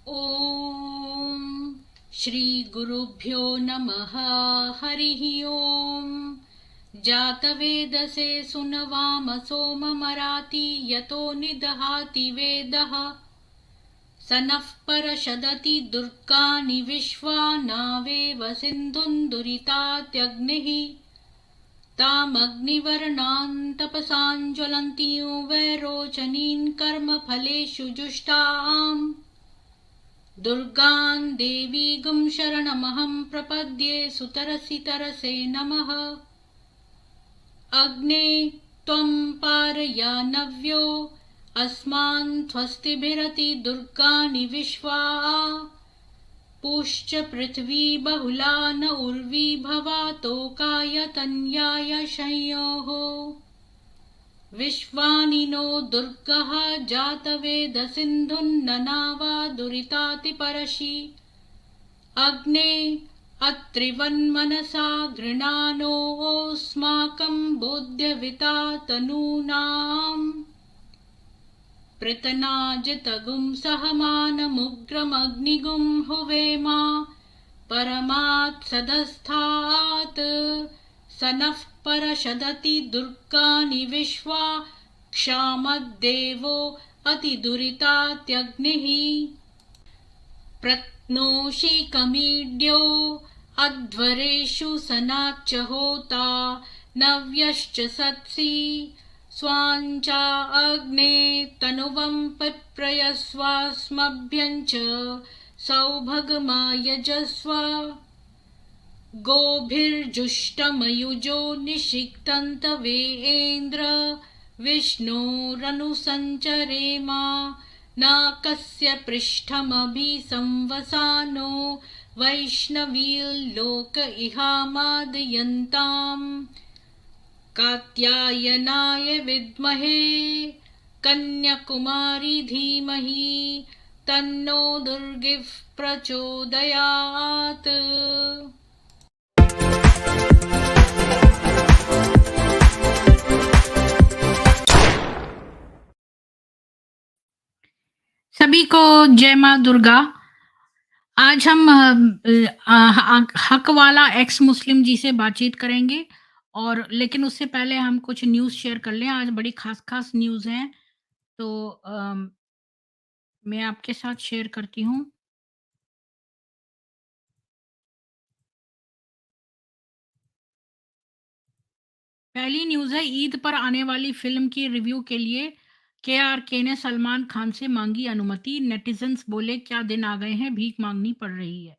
ॐ श्रीगुरुभ्यो नमः। हरिः ॐ। जातवेदसे सुनवाम सोममराति यतो निदहाति वेदः। स नः परषदति दुर्गानि विश्वा नावेव सिन्धुं दुरितात्यग्निः। तामग्निवर्णां तपसां ज्वलन्तीं वैरोचनीं कर्मफलेषु जुष्टाम्। दुर्गां देवीगुं शरणमहं प्रपद्ये सुतरसि तरसे नमः। अग्ने त्वं पारयानव्यो अस्मान् स्वस्तिभिरति दुर्गाणि विश्वा। पूश्च पृथ्वी बहुला न उर्वी भवातोकाय तन्याय शंयोः। विश्वानि नो दुर्गः जातवेदसिन्धुन्ननावा दुरितातिपरशि। अग्ने अत्रिवन्मनसा गृणानोऽस्माकं बोध्यविता तनूनाम्। पृतनाजितगुं सहमानमुग्रमग्निगुं हुवेमा परमात् सदस्थात्। स नः परषदति दुर्गानि विश्वा क्षामद्देवो अतिदुरितात्यग्निः। प्रत्नोषि कमीड्यो अध्वरेषु सनाच्च होता नव्यश्च सत्सि। स्वाञ्चा अग्ने तनुवं पिप्रयस्वास्मभ्यं च सौभगमायजस्व। गोभिर्जुष्टमयुजो निषिक्तन्तवेन्द्र विष्णोरनुसञ्चरेमा। नाकस्य पृष्ठमभि संवसानो वैष्णवीर्लोक इहामादयन्ताम्। कात्यायनाय विद्महे कन्याकुमारी धीमहि तन्नो दुर्गिः प्रचोदयात्। सभी को जय माँ दुर्गा। आज हम हक वाला एक्स मुस्लिम जी से बातचीत करेंगे और लेकिन उससे पहले हम कुछ न्यूज़ शेयर कर लें। आज बड़ी खास न्यूज़ हैं, तो मैं आपके साथ शेयर करती हूँ। पहली न्यूज़ है, ईद पर आने वाली फिल्म की रिव्यू के लिए केआरके ने सलमान खान से मांगी अनुमति। नेटिजन्स बोले क्या दिन आ गए हैं, भीख मांगनी पड़ रही है।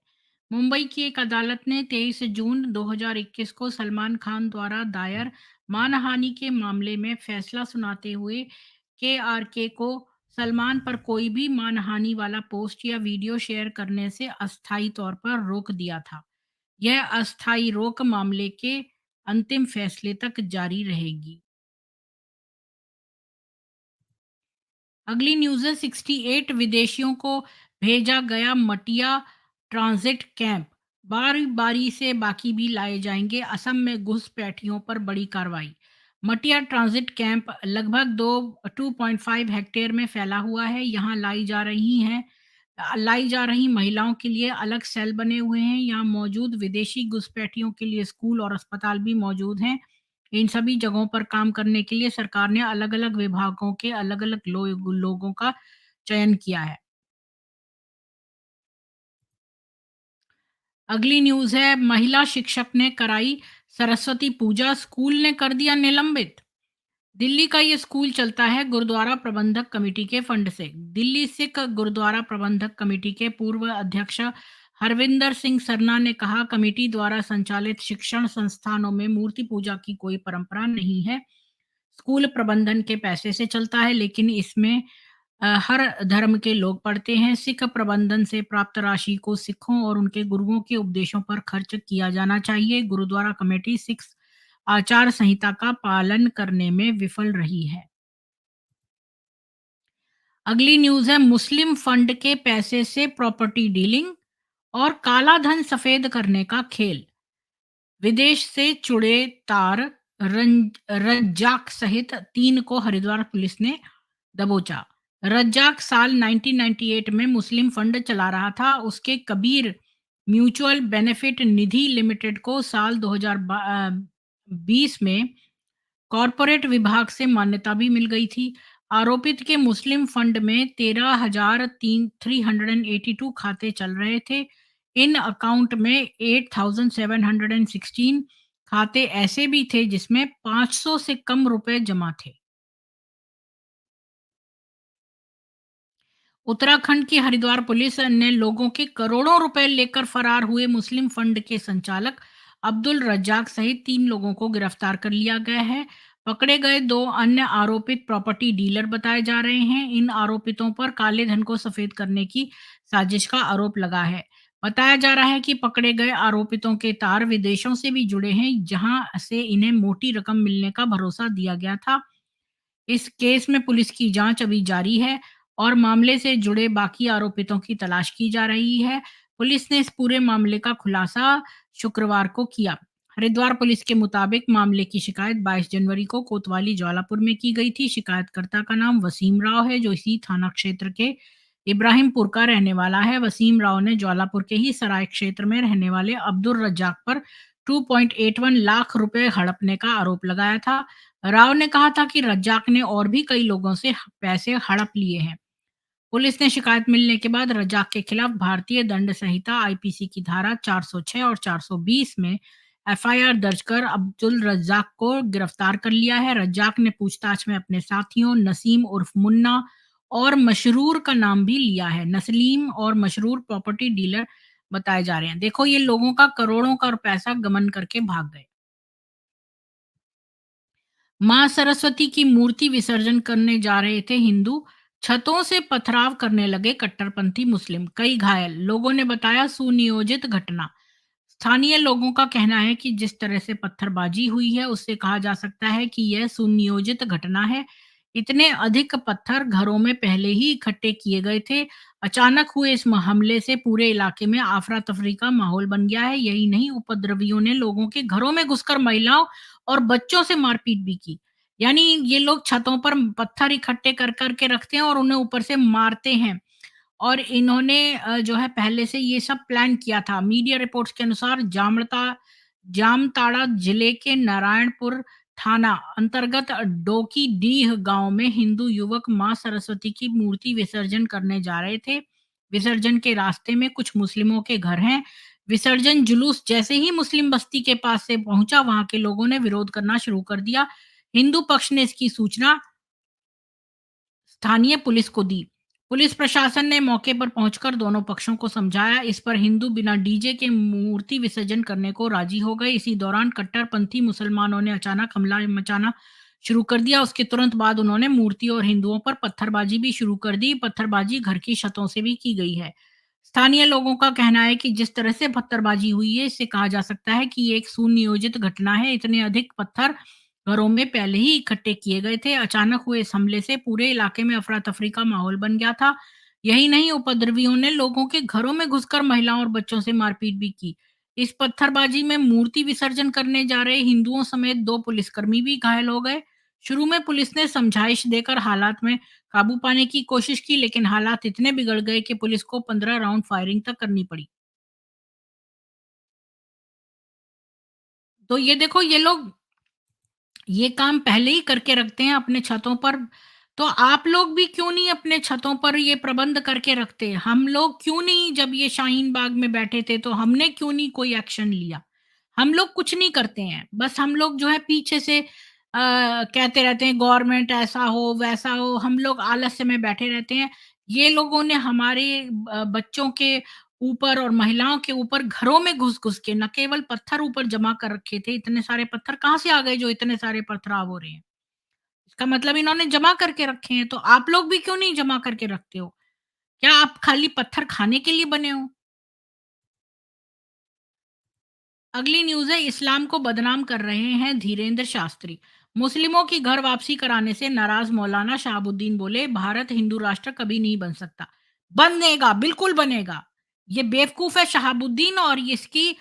मुंबई की एक अदालत ने 23 जून 2021 को सलमान खान द्वारा दायर मानहानि के मामले में फैसला सुनाते हुए केआरके को सलमान पर कोई भी मानहानि वाला पोस्ट या वीडियो शेयर करने से अस्थायी तौर पर रोक दिया था। यह अस्थायी रोक मामले के अंतिम फैसले तक जारी रहेगी। अगली न्यूज़ है, 68 विदेशियों को भेजा गया मटिया ट्रांजिट कैंप। बारी बारी से बाकी भी लाए जाएंगे। असम में घुसपैठियों पर बड़ी कार्रवाई। मटिया ट्रांजिट कैंप लगभग 2.5 हेक्टेयर में फैला हुआ है। यहाँ लाई जा रही महिलाओं के लिए अलग सेल बने हुए हैं। यहाँ मौजूद विदेशी घुसपैठियों के लिए स्कूल और अस्पताल भी मौजूद हैं। इन सभी जगहों पर काम करने के लिए सरकार ने अलग-अलग विभागों के अलग-अलग लोगों का चयन किया है। अगली न्यूज़ है, महिला शिक्षक ने कराई सरस्वती पूजा, स्कूल ने कर दिया निलंबित। दिल्ली का ये स्कूल चलता है गुरुद्वारा प्रबंधक कमेटी के फंड से। दिल्ली सिख गुरुद्वारा प्रबंधक कमेटी के पूर्व अध्यक्ष हरविंदर सिंह सरना ने कहा, कमेटी द्वारा संचालित शिक्षण संस्थानों में मूर्ति पूजा की कोई परंपरा नहीं है। स्कूल प्रबंधन के पैसे से चलता है, लेकिन इसमें हर धर्म के लोग पढ़ते हैं। सिख प्रबंधन से प्राप्त राशि को सिखों और उनके गुरुओं के उपदेशों पर खर्च किया जाना चाहिए। गुरुद्वारा कमेटी सिख आचार संहिता का पालन करने में विफल रही है। अगली न्यूज़ है, मुस्लिम फंड के पैसे से प्रॉपर्टी डीलिंग और काला धन सफेद करने का खेल। विदेश से जुड़े तार रज्जाक सहित 3 को हरिद्वार पुलिस ने दबोचा। रज्जाक साल 1998 में मुस्लिम फंड चला रहा था। उसके कबीर म्यूचुअल बेनिफिट निधि लिमिटेड को साल 2020 में कॉर्पोरेट विभाग से मान्यता भी मिल गई थी। आरोपित के मुस्लिम फंड में 13,382 खाते चल रहे थे। इन अकाउंट में 8,716 खाते ऐसे भी थे जिसमें 500 से कम रुपए जमा थे। उत्तराखंड की हरिद्वार पुलिस ने लोगों के करोड़ों रुपए लेकर फरार हुए मुस्लिम फंड के संचालक अब्दुल रज्जाक सहित 3 लोगों को गिरफ्तार कर लिया गया है। पकड़े गए 2 अन्य आरोपित प्रॉपर्टी डीलर बताए जा रहे हैं। इन आरोपितों पर काले धन को सफेद करने की साजिश का आरोप लगा है। बताया जा रहा है कि पकड़े गए आरोपितों के तार विदेशों से भी जुड़े हैं, जहां से इन्हें मोटी रकम मिलने का भरोसा दिया गया था। इस केस में पुलिस की जांच अभी जारी है और मामले से जुड़े बाकी आरोपितों की तलाश की जा रही है। पुलिस ने इस पूरे मामले का खुलासा शुक्रवार को किया। हरिद्वार पुलिस के मुताबिक मामले की शिकायत 22 जनवरी को कोतवाली ज्वालापुर में की गई थी। शिकायतकर्ता का नाम वसीम राव है, जो इसी थाना क्षेत्र के इब्राहिमपुर का रहने वाला है। वसीम राव ने ज्वालापुर के ही सराय क्षेत्र में रहने वाले अब्दुल रज्जाक पर 2.81 लाख रुपए हड़पने का आरोप लगाया था। राव ने कहा था कि रज्जाक ने और भी कई लोगों से पैसे हड़प लिए हैं। पुलिस ने शिकायत मिलने के बाद रज्जाक के खिलाफ भारतीय दंड संहिता आईपीसी की धारा 406 और 420 में एफआईआर दर्ज कर अब्दुल रज्जाक को गिरफ्तार कर लिया है। रज्जाक ने पूछताछ में अपने साथियों नसीम उर्फ मुन्ना और मशरूर का नाम भी लिया है। नसलीम और मशरूर प्रॉपर्टी डीलर बताए जा रहे हैं। देखो, ये लोगों का करोड़ों का पैसा गमन करके भाग गए। मां सरस्वती की मूर्ति विसर्जन करने जा रहे थे हिंदू, छतों से पथराव करने लगे कट्टरपंथी मुस्लिम, कई घायल, लोगों ने बताया सुनियोजित घटना। स्थानीय लोगों का कहना है कि जिस तरह से पत्थरबाजी हुई है उससे कहा जा सकता है कि यह सुनियोजित घटना है। इतने अधिक पत्थर घरों में पहले ही इकट्ठे किए गए थे। अचानक हुए इस हमले से पूरे इलाके में आफरा तफरी का माहौल बन गया है। यही नहीं, उपद्रवियों ने लोगों के घरों में घुसकर महिलाओं और बच्चों से मारपीट भी की। यानी ये लोग छतों पर पत्थर इकट्ठे कर करके रखते हैं और उन्हें ऊपर से मारते हैं। और इन्होंने जो है पहले से ये सब प्लान किया था। मीडिया रिपोर्ट्स के अनुसार जामताड़ा जिले के नारायणपुर थाना अंतर्गत डोकीडीह गांव में हिंदू युवक मां सरस्वती की मूर्ति विसर्जन करने जा रहे थे। विसर्जन के रास्ते में कुछ मुस्लिमों के घर हैं। विसर्जन जुलूस जैसे ही मुस्लिम बस्ती के पास से पहुंचा, वहां के लोगों ने विरोध करना शुरू कर दिया। हिंदू पक्ष ने इसकी सूचना स्थानीय पुलिस को दी। पुलिस प्रशासन ने मौके पर पहुंचकर दोनों पक्षों को समझाया। इस पर हिंदू बिना डीजे के मूर्ति विसर्जन करने को राजी हो गए। इसी दौरान कट्टरपंथी मुसलमानों ने अचानक हमला मचाना शुरू कर दिया। उसके तुरंत बाद उन्होंने मूर्ति और हिंदुओं पर पत्थरबाजी भी शुरू कर दी। पत्थरबाजी घर की छतों से भी की गई है। स्थानीय लोगों का कहना है कि जिस तरह से पत्थरबाजी हुई है, इससे कहा जा सकता है कि ये एक सुनियोजित घटना है। इतने अधिक पत्थर घरों में पहले ही इकट्ठे किए गए थे। अचानक हुए इस हमले से पूरे इलाके में अफरा-तफरी का माहौल बन गया था। यही नहीं, उपद्रवियों ने लोगों के घरों में घुसकर महिलाओं और बच्चों से मारपीट भी की। इस पत्थरबाजी में मूर्ति विसर्जन करने जा रहे हिंदुओं समेत 2 पुलिसकर्मी भी घायल हो गए। शुरू में पुलिस ने समझाइश देकर हालात में काबू पाने की कोशिश की, लेकिन हालात इतने बिगड़ गए कि पुलिस को 15 राउंड फायरिंग तक करनी पड़ी। तो ये देखो, ये लोग ये काम पहले ही करके रखते हैं अपने छतों पर। तो आप लोग भी क्यों नहीं अपने छतों पर ये प्रबंध करके रखते? हम लोग क्यों नहीं, जब ये शाहीन बाग में बैठे थे तो हमने क्यों नहीं कोई एक्शन लिया? हम लोग कुछ नहीं करते हैं। बस हम लोग जो है पीछे से कहते रहते हैं गवर्नमेंट ऐसा हो, वैसा हो। हम लोग आलस्य में बैठे रहते हैं। ये लोगों ने हमारे बच्चों के ऊपर और महिलाओं के ऊपर घरों में घुस-घुस के न केवल पत्थर ऊपर जमा कर रखे थे। इतने सारे पत्थर कहाँ से आ गए जो इतने सारे पथराव हो रहे हैं? इसका मतलब इन्होंने जमा करके रखे हैं। तो आप लोग भी क्यों नहीं जमा करके रखते हो? क्या आप खाली पत्थर खाने के लिए बने हो? अगली न्यूज़ है, इस्लाम को बदनाम कर रहे हैं धीरेन्द्र शास्त्री। मुस्लिमों की घर वापसी कराने से नाराज मौलाना शहाबुद्दीन बोले, भारत हिंदू राष्ट्र कभी नहीं बन सकता। बनेगा, बिल्कुल बनेगा। ये बेवकूफ है शहाबुद्दीन, और ये इसकी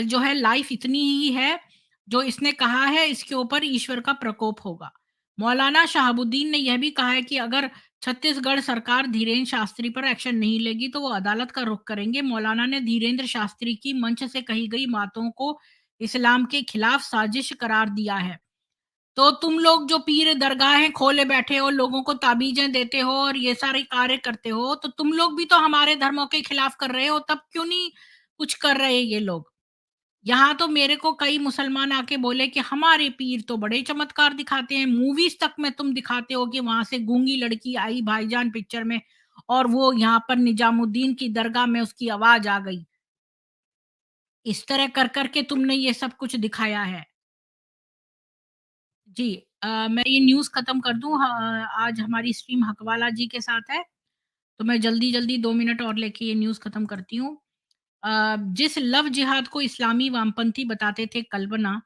जो है लाइफ इतनी ही है। जो इसने कहा है इसके ऊपर ईश्वर का प्रकोप होगा। मौलाना शहाबुद्दीन ने यह भी कहा है कि अगर छत्तीसगढ़ सरकार धीरेन्द्र शास्त्री पर एक्शन नहीं लेगी तो वो अदालत का रुख करेंगे। मौलाना ने धीरेन्द्र शास्त्री की मंच से कही गई बातों को इस्लाम के खिलाफ साजिश करार दिया है। तो तुम लोग जो पीर दरगाहें खोले बैठे हो, लोगों को ताबीज़ें देते हो और ये सारे कार्य करते हो, तो तुम लोग भी तो हमारे धर्मों के खिलाफ कर रहे हो, तब क्यों नहीं कुछ कर रहे ये लोग? यहाँ तो मेरे को कई मुसलमान आके बोले कि हमारे पीर तो बड़े चमत्कार दिखाते हैं, मूवीज़ तक में तुम दिखाते हो कि वहाँ से गूंगी लड़की आई भाईजान पिक्चर में और वो यहाँ पर निजामुद्दीन की दरगाह में उसकी आवाज़ आ गई। इस तरह कर के तुमने ये सब कुछ दिखाया है। जी मैं ये न्यूज़ खत्म कर दूँ आज हमारी स्ट्रीम हकवाला जी के साथ है, तो मैं जल्दी-जल्दी 2 मिनट और लेके ये न्यूज़ खत्म करती हूँ। जिस लव जिहाद को इस्लामी वामपंथी बताते थे कल्पना,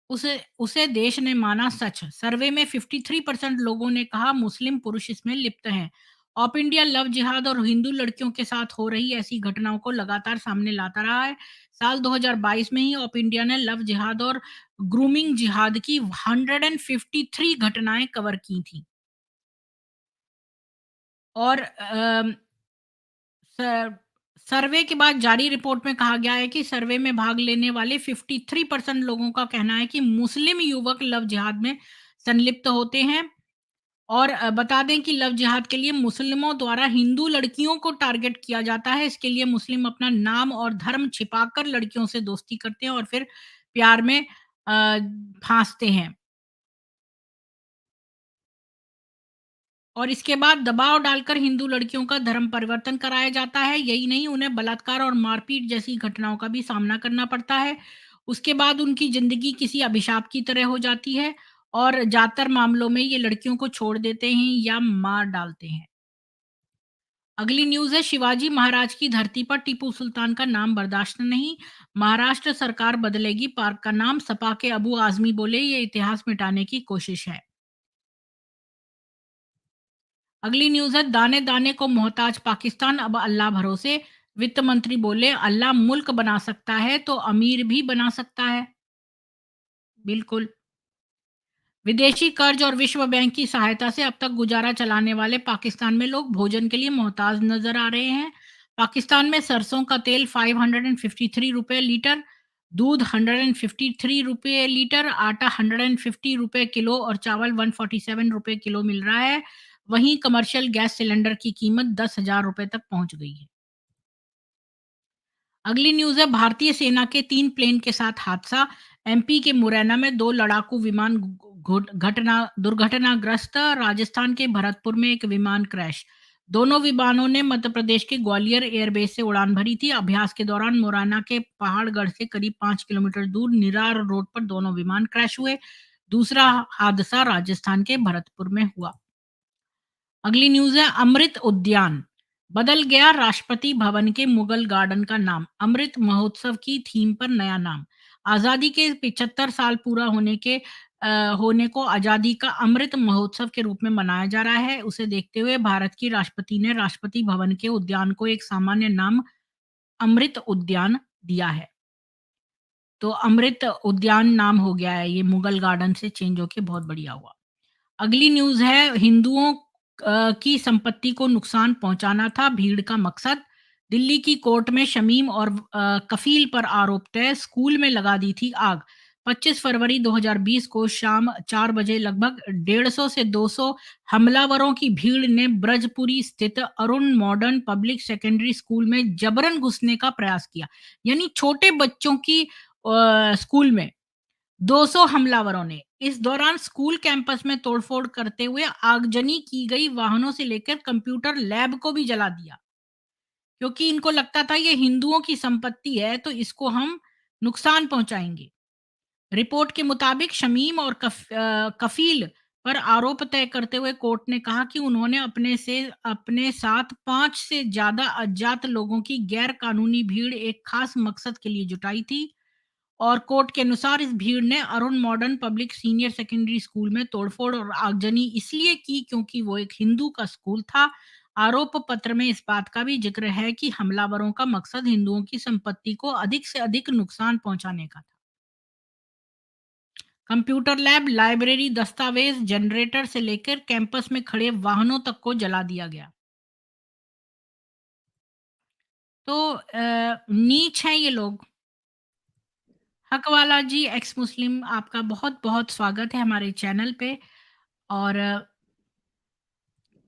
उसे उसे देश ने माना सच। सर्वे में 53% लोगों ने कहा मुस्लिम पुरुष इसमें लिप्त हैं। ऑप इंडिया लव जिहाद और हिंदू लड़कियों के साथ हो रही ऐसी घटनाओं को लगातार सामने लाता रहा है। साल 2022 में ही ऑप इंडिया ने लव जिहाद और ग्रूमिंग जिहाद की 153 घटनाएँ कवर की थी। और स सर्वे के बाद जारी रिपोर्ट में कहा गया है कि सर्वे में भाग लेने वाले 53% लोगों का कहना है कि मुस्लिम युवक लव जिहाद में संलिप्त होते हैं और बता दें कि लव जिहाद के लिए मुस्लिमों द्वारा हिंदू लड़कियों को टारगेट किया जाता है। इसके लिए मुस्लिम अपना नाम और धर्म छिपाकर लड़कियों से दोस्ती करते हैं और फिर प्यार में फांसते हैं। और इसके बाद दबाव डालकर हिंदू लड़कियों का धर्म परिवर्तन कराया जाता है। यही नहीं, उन्हें बलात्कार और मारपीट जैसी घटनाओं का भी सामना करना पड़ता है। उसके बाद उनकी ज़िंदगी किसी अभिशाप की तरह हो जाती है और ज़्यादातर मामलों में ये लड़कियों को छोड़ देते हैं या मार डालते हैं। अगली न्यूज़ है शिवाजी महाराज की धरती पर टीपू सुल्तान का नाम बर्दाश्त नहीं। महाराष्ट्र सरकार बदलेगी पार्क का नाम। सपा के अबू आज़मी बोले ये इतिहास मिटाने की कोशिश है। अगली न्यूज़ है दाने-दाने को मोहताज पाकिस्तान अब अल्लाह भरोसे। वित्त मंत्री बोले अल्लाह मुल्क बना सकता है तो अमीर भी बना सकता है। बिल्कुल। विदेशी कर्ज और विश्व बैंक की सहायता से अब तक गुजारा चलाने वाले पाकिस्तान में लोग भोजन के लिए मोहताज नजर आ रहे हैं। पाकिस्तान में सरसों का तेल 553 रुपए लीटर, दूध 153 रुपए लीटर, आटा 150 रुपए किलो और चावल 147 रुपए किलो मिल रहा है। वहीं कमर्शियल गैस सिलेंडर की कीमत 10,000 रुपए तक पहुंच गई है। अगली न्यूज़ है भारतीय सेना के 3 प्लेन के साथ हादसा। एमपी के मुरैना में 2 लड़ाकू विमान दुर्घटनाग्रस्त। राजस्थान के भरतपुर में एक विमान क्रैश। दोनों विमानों ने मध्य प्रदेश के ग्वालियर एयरबेस से उड़ान भरी थी। अभ्यास के दौरान मुरैना के पहाड़गढ़ से करीब 5 किलोमीटर दूर निरार रोड पर दोनों विमान क्रैश हुए। दूसरा हादसा राजस्थान के भरतपुर में हुआ। अगली न्यूज़ है अमृत उद्यान। बदल गया राष्ट्रपति भवन के मुगल गार्डन का नाम। अमृत महोत्सव की थीम पर नया नाम। आज़ादी के 75 साल पूरा होने को आज़ादी का अमृत महोत्सव के रूप में मनाया जा रहा है। उसे देखते हुए भारत की राष्ट्रपति ने राष्ट्रपति भवन के उद्यान को एक सामान्य नाम अमृत उद्यान दिया है। तो अमृत उद्यान नाम हो गया है, ये मुगल गार्डन से चेंज होके बहुत बढ़िया हुआ। अगली न्यूज़ है हिंदुओं की संपत्ति को नुकसान पहुंचाना था भीड़ का मकसद। दिल्ली की कोर्ट में शमीम और कफील पर आरोप तय। स्कूल में लगा दी थी आग। 25 फरवरी 2020 को शाम 4 बजे लगभग 150 से 200 हमलावरों की भीड़ ने ब्रजपुरी स्थित Arun modern public secondary school में जबरन घुसने का प्रयास किया। यानी छोटे बच्चों की स्कूल में 200 हमलावरों ने इस दौरान स्कूल कैंपस में तोड़फोड़ करते हुए आगजनी की गई। वाहनों से लेकर कंप्यूटर लैब को भी जला दिया क्योंकि इनको लगता था ये हिंदुओं की संपत्ति है तो इसको हम नुकसान पहुंचाएंगे। रिपोर्ट के मुताबिक शमीम और कफील पर आरोप तय करते हुए कोर्ट ने कहा कि उन्होंने अपने साथ 5 से ज्यादा अज्ञात लोगों की गैर कानूनी भीड़ एक खास मकसद के लिए जुटाई थी। और कोर्ट के अनुसार इस भीड़ ने Arun modern public senior secondary school में तोड़फोड़ और आगजनी इसलिए की क्योंकि वो एक हिंदू का स्कूल था। आरोप पत्र में इस बात का भी जिक्र है कि हमलावरों का मकसद हिंदुओं की संपत्ति को अधिक से अधिक नुकसान पहुंचाने का था। कंप्यूटर लैब, लाइब्रेरी, दस्तावेज, जनरेटर से लेकर कैंपस में खड़े वाहनों तक को जला दिया गया। तो नीच हैं ये लोग। हकवाला जी, एक्स मुस्लिम, आपका बहुत-बहुत स्वागत है हमारे चैनल पे। और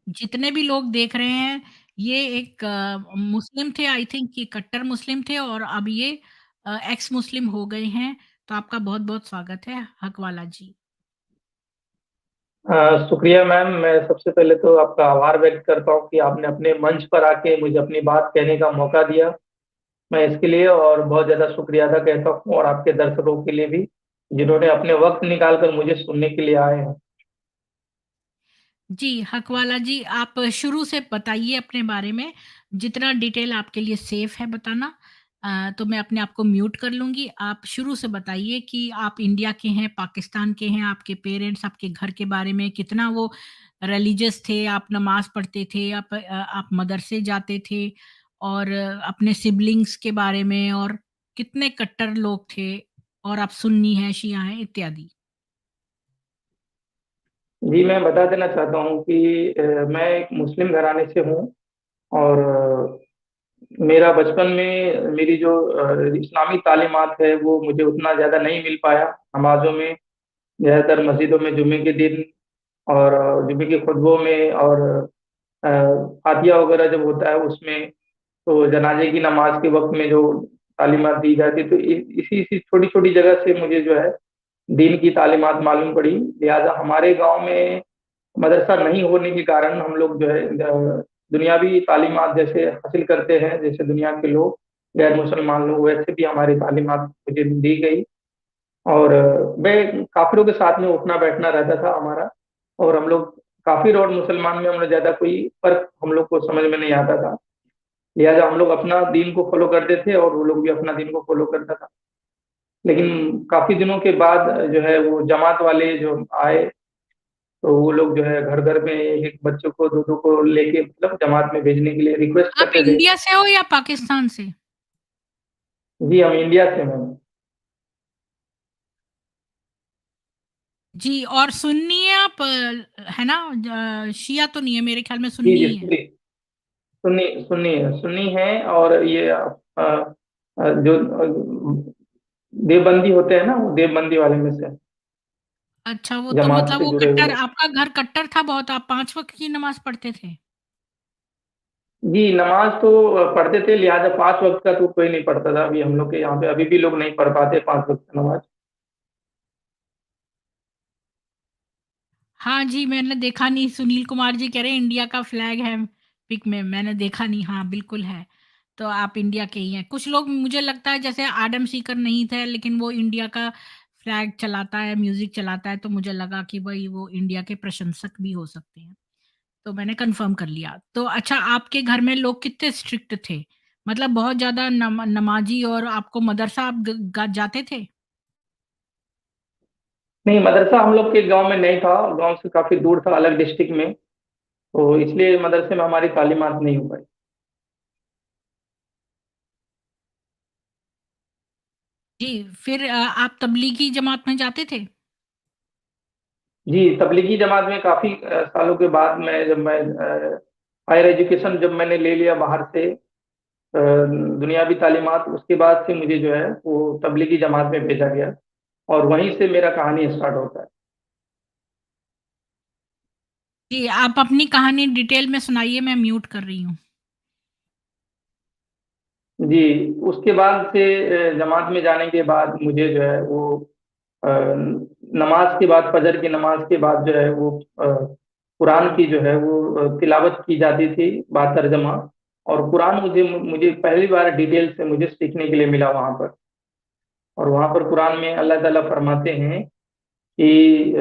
जितने भी लोग देख रहे हैं, ये एक मुस्लिम थे, आई थिंक ये कट्टर मुस्लिम थे और अब ये एक्स मुस्लिम हो गए हैं। तो आपका बहुत-बहुत स्वागत है हकवाला जी। शुक्रिया मैम। मैं सबसे पहले तो आपका आभार व्यक्त करता हूँ कि आपने अपने मंच पर आके मुझे अपनी बात कहने का मौका दिया। मैं इसके लिए और बहुत ज़्यादा शुक्रिया अदा कहता हूँ, और आपके दर्शकों के लिए भी, जिन्होंने अपने वक्त निकाल कर मुझे सुनने के लिए आए हैं। जी, हकवाला जी, आप शुरू से बताइए अपने बारे में, जितना डिटेल आपके लिए सेफ है बताना। तो मैं अपने आप को म्यूट कर लूँगी। आप शुरू से बताइए कि आप इंडिया के हैं, पाकिस्तान के हैं, आपके पेरेंट्स, आपके घर के बारे में कितना वो रिलीजियस थे, आप नमाज़ पढ़ते थे, आप मदरसे जाते थे और अपने सिबलिंग्स के बारे में और कितने कट्टर लोग थे और आप सुन्नी हैं, शिया हैं इत्यादि? जी, मैं बता देना चाहता हूँ कि मैं एक मुस्लिम घराने से हूँ, और मेरा बचपन में मेरी जो इस्लामी तालीमात है वो मुझे उतना ज़्यादा नहीं मिल पाया। नमाज़ों में, ज़्यादातर मस्जिदों में जुम्मे के दिन और जुम्मे के खुतबों में, और अ, फातिहा वगैरह जब होता है उसमें, तो जनाजे की नमाज के वक्त में जो तालीमात दी जाती, तो इसी इसी छोटी छोटी जगह से मुझे जो है दीन की तालीमात मालूम पड़ी। लिहाजा हमारे गांव में मदरसा नहीं होने के कारण हम लोग जो है दुनियावी तालीमात जैसे हासिल करते हैं, जैसे दुनिया के लोग, गैर मुसलमान लोग, वैसे भी हमारी तालीमात मुझे दी गई। और मैं काफिरों के साथ में उठना बैठना रहता था हमारा, और हम लोग काफिर और मुसलमान में हम लोग ज्यादा कोई फर्क हम लोग को समझ में नहीं आता था। लिहाजा हम लोग अपना दीन को फॉलो करते थे और वो लोग भी अपना दीन को फॉलो करता था। लेकिन काफी दिनों के बाद जो है वो जमात वाले जो आए, तो वो लोग जो है घर घर में एक एक बच्चों को, दो दो को लेके, मतलब जमात में भेजने के लिए रिक्वेस्ट आप करते थे। इंडिया से हो या पाकिस्तान से? जी, हम इंडिया से हैं। जी, और सुन्नी है आप, है ना? शिया तो नहीं है, मेरे ख्याल में जी सुन्नी जी, ही है। सुन्नी सुन्नी सुन्नी है। और ये जो देवबंदी होते हैं ना, वो देवबंदी वाले में से, अच्छा, वो तो जमात मतलब से वो जुड़े कट्टर, हुए। आपका घर कट्टर था बहुत, आप 5 वक़्त की नमाज़ पढ़ते थे? जी, नमाज तो पढ़ते थे, लिहाजा 5 वक्त का तो कोई नहीं पढ़ता था। अभी हम लोग के यहाँ पे अभी भी लोग नहीं पढ़ पाते 5 वक्त की नमाज। हाँ जी, मैंने देखा नहीं, सुनील कुमार जी कह रहे हैं इंडिया का फ्लैग है पिक में, मैंने देखा नहीं। हाँ, बिल्कुल है। तो आप इंडिया के ही हैं। कुछ लोग, मुझे लगता है जैसे आडम सीकर नहीं थे, लेकिन वो इंडिया का फ्लैग चलाता है, म्यूज़िक चलाता है, तो मुझे लगा कि भई वो इंडिया के प्रशंसक भी हो सकते हैं। तो मैंने कन्फर्म कर लिया। तो अच्छा, आपके घर में लोग कितने स्ट्रिक्ट थे? मतलब बहुत ज़्यादा नमाज़ी, और आपको मदरसा आप ग ग जाते थे? नहीं, मदरसा हम लोग के गांव में नहीं था, गांव से काफी दूर था, अलग डिस्ट्रिक्ट में, तो इसलिए मदरसे में हमारी तालीमात नहीं हो पाई। जी, फिर आप तबलीगी जमात में जाते थे? जी, तबलीगी जमात में काफी सालों के बाद, मैं हायर एजुकेशन जब मैंने ले लिया बाहर से, दुनियावी तालीमात, उसके बाद से मुझे जो है वो तबलीगी जमात में भेजा गया, और वहीं से मेरा कहानी स्टार्ट होता है। जी, आप अपनी कहानी डिटेल में सुनाइए, मैं म्यूट कर रही हूँ। जी, उसके बाद से जमात में जाने के बाद मुझे जो है वो अ, नमाज के बाद, फजर की नमाज के बाद जो है वो कुरान की जो है वो तिलावत की जाती थी, बात तर्जमा। और कुरान मुझे मुझे पहली बार डिटेल से मुझे सीखने के लिए मिला वहाँ पर। और वहाँ पर कुरान में अल्लाह ताला फरमाते हैं कि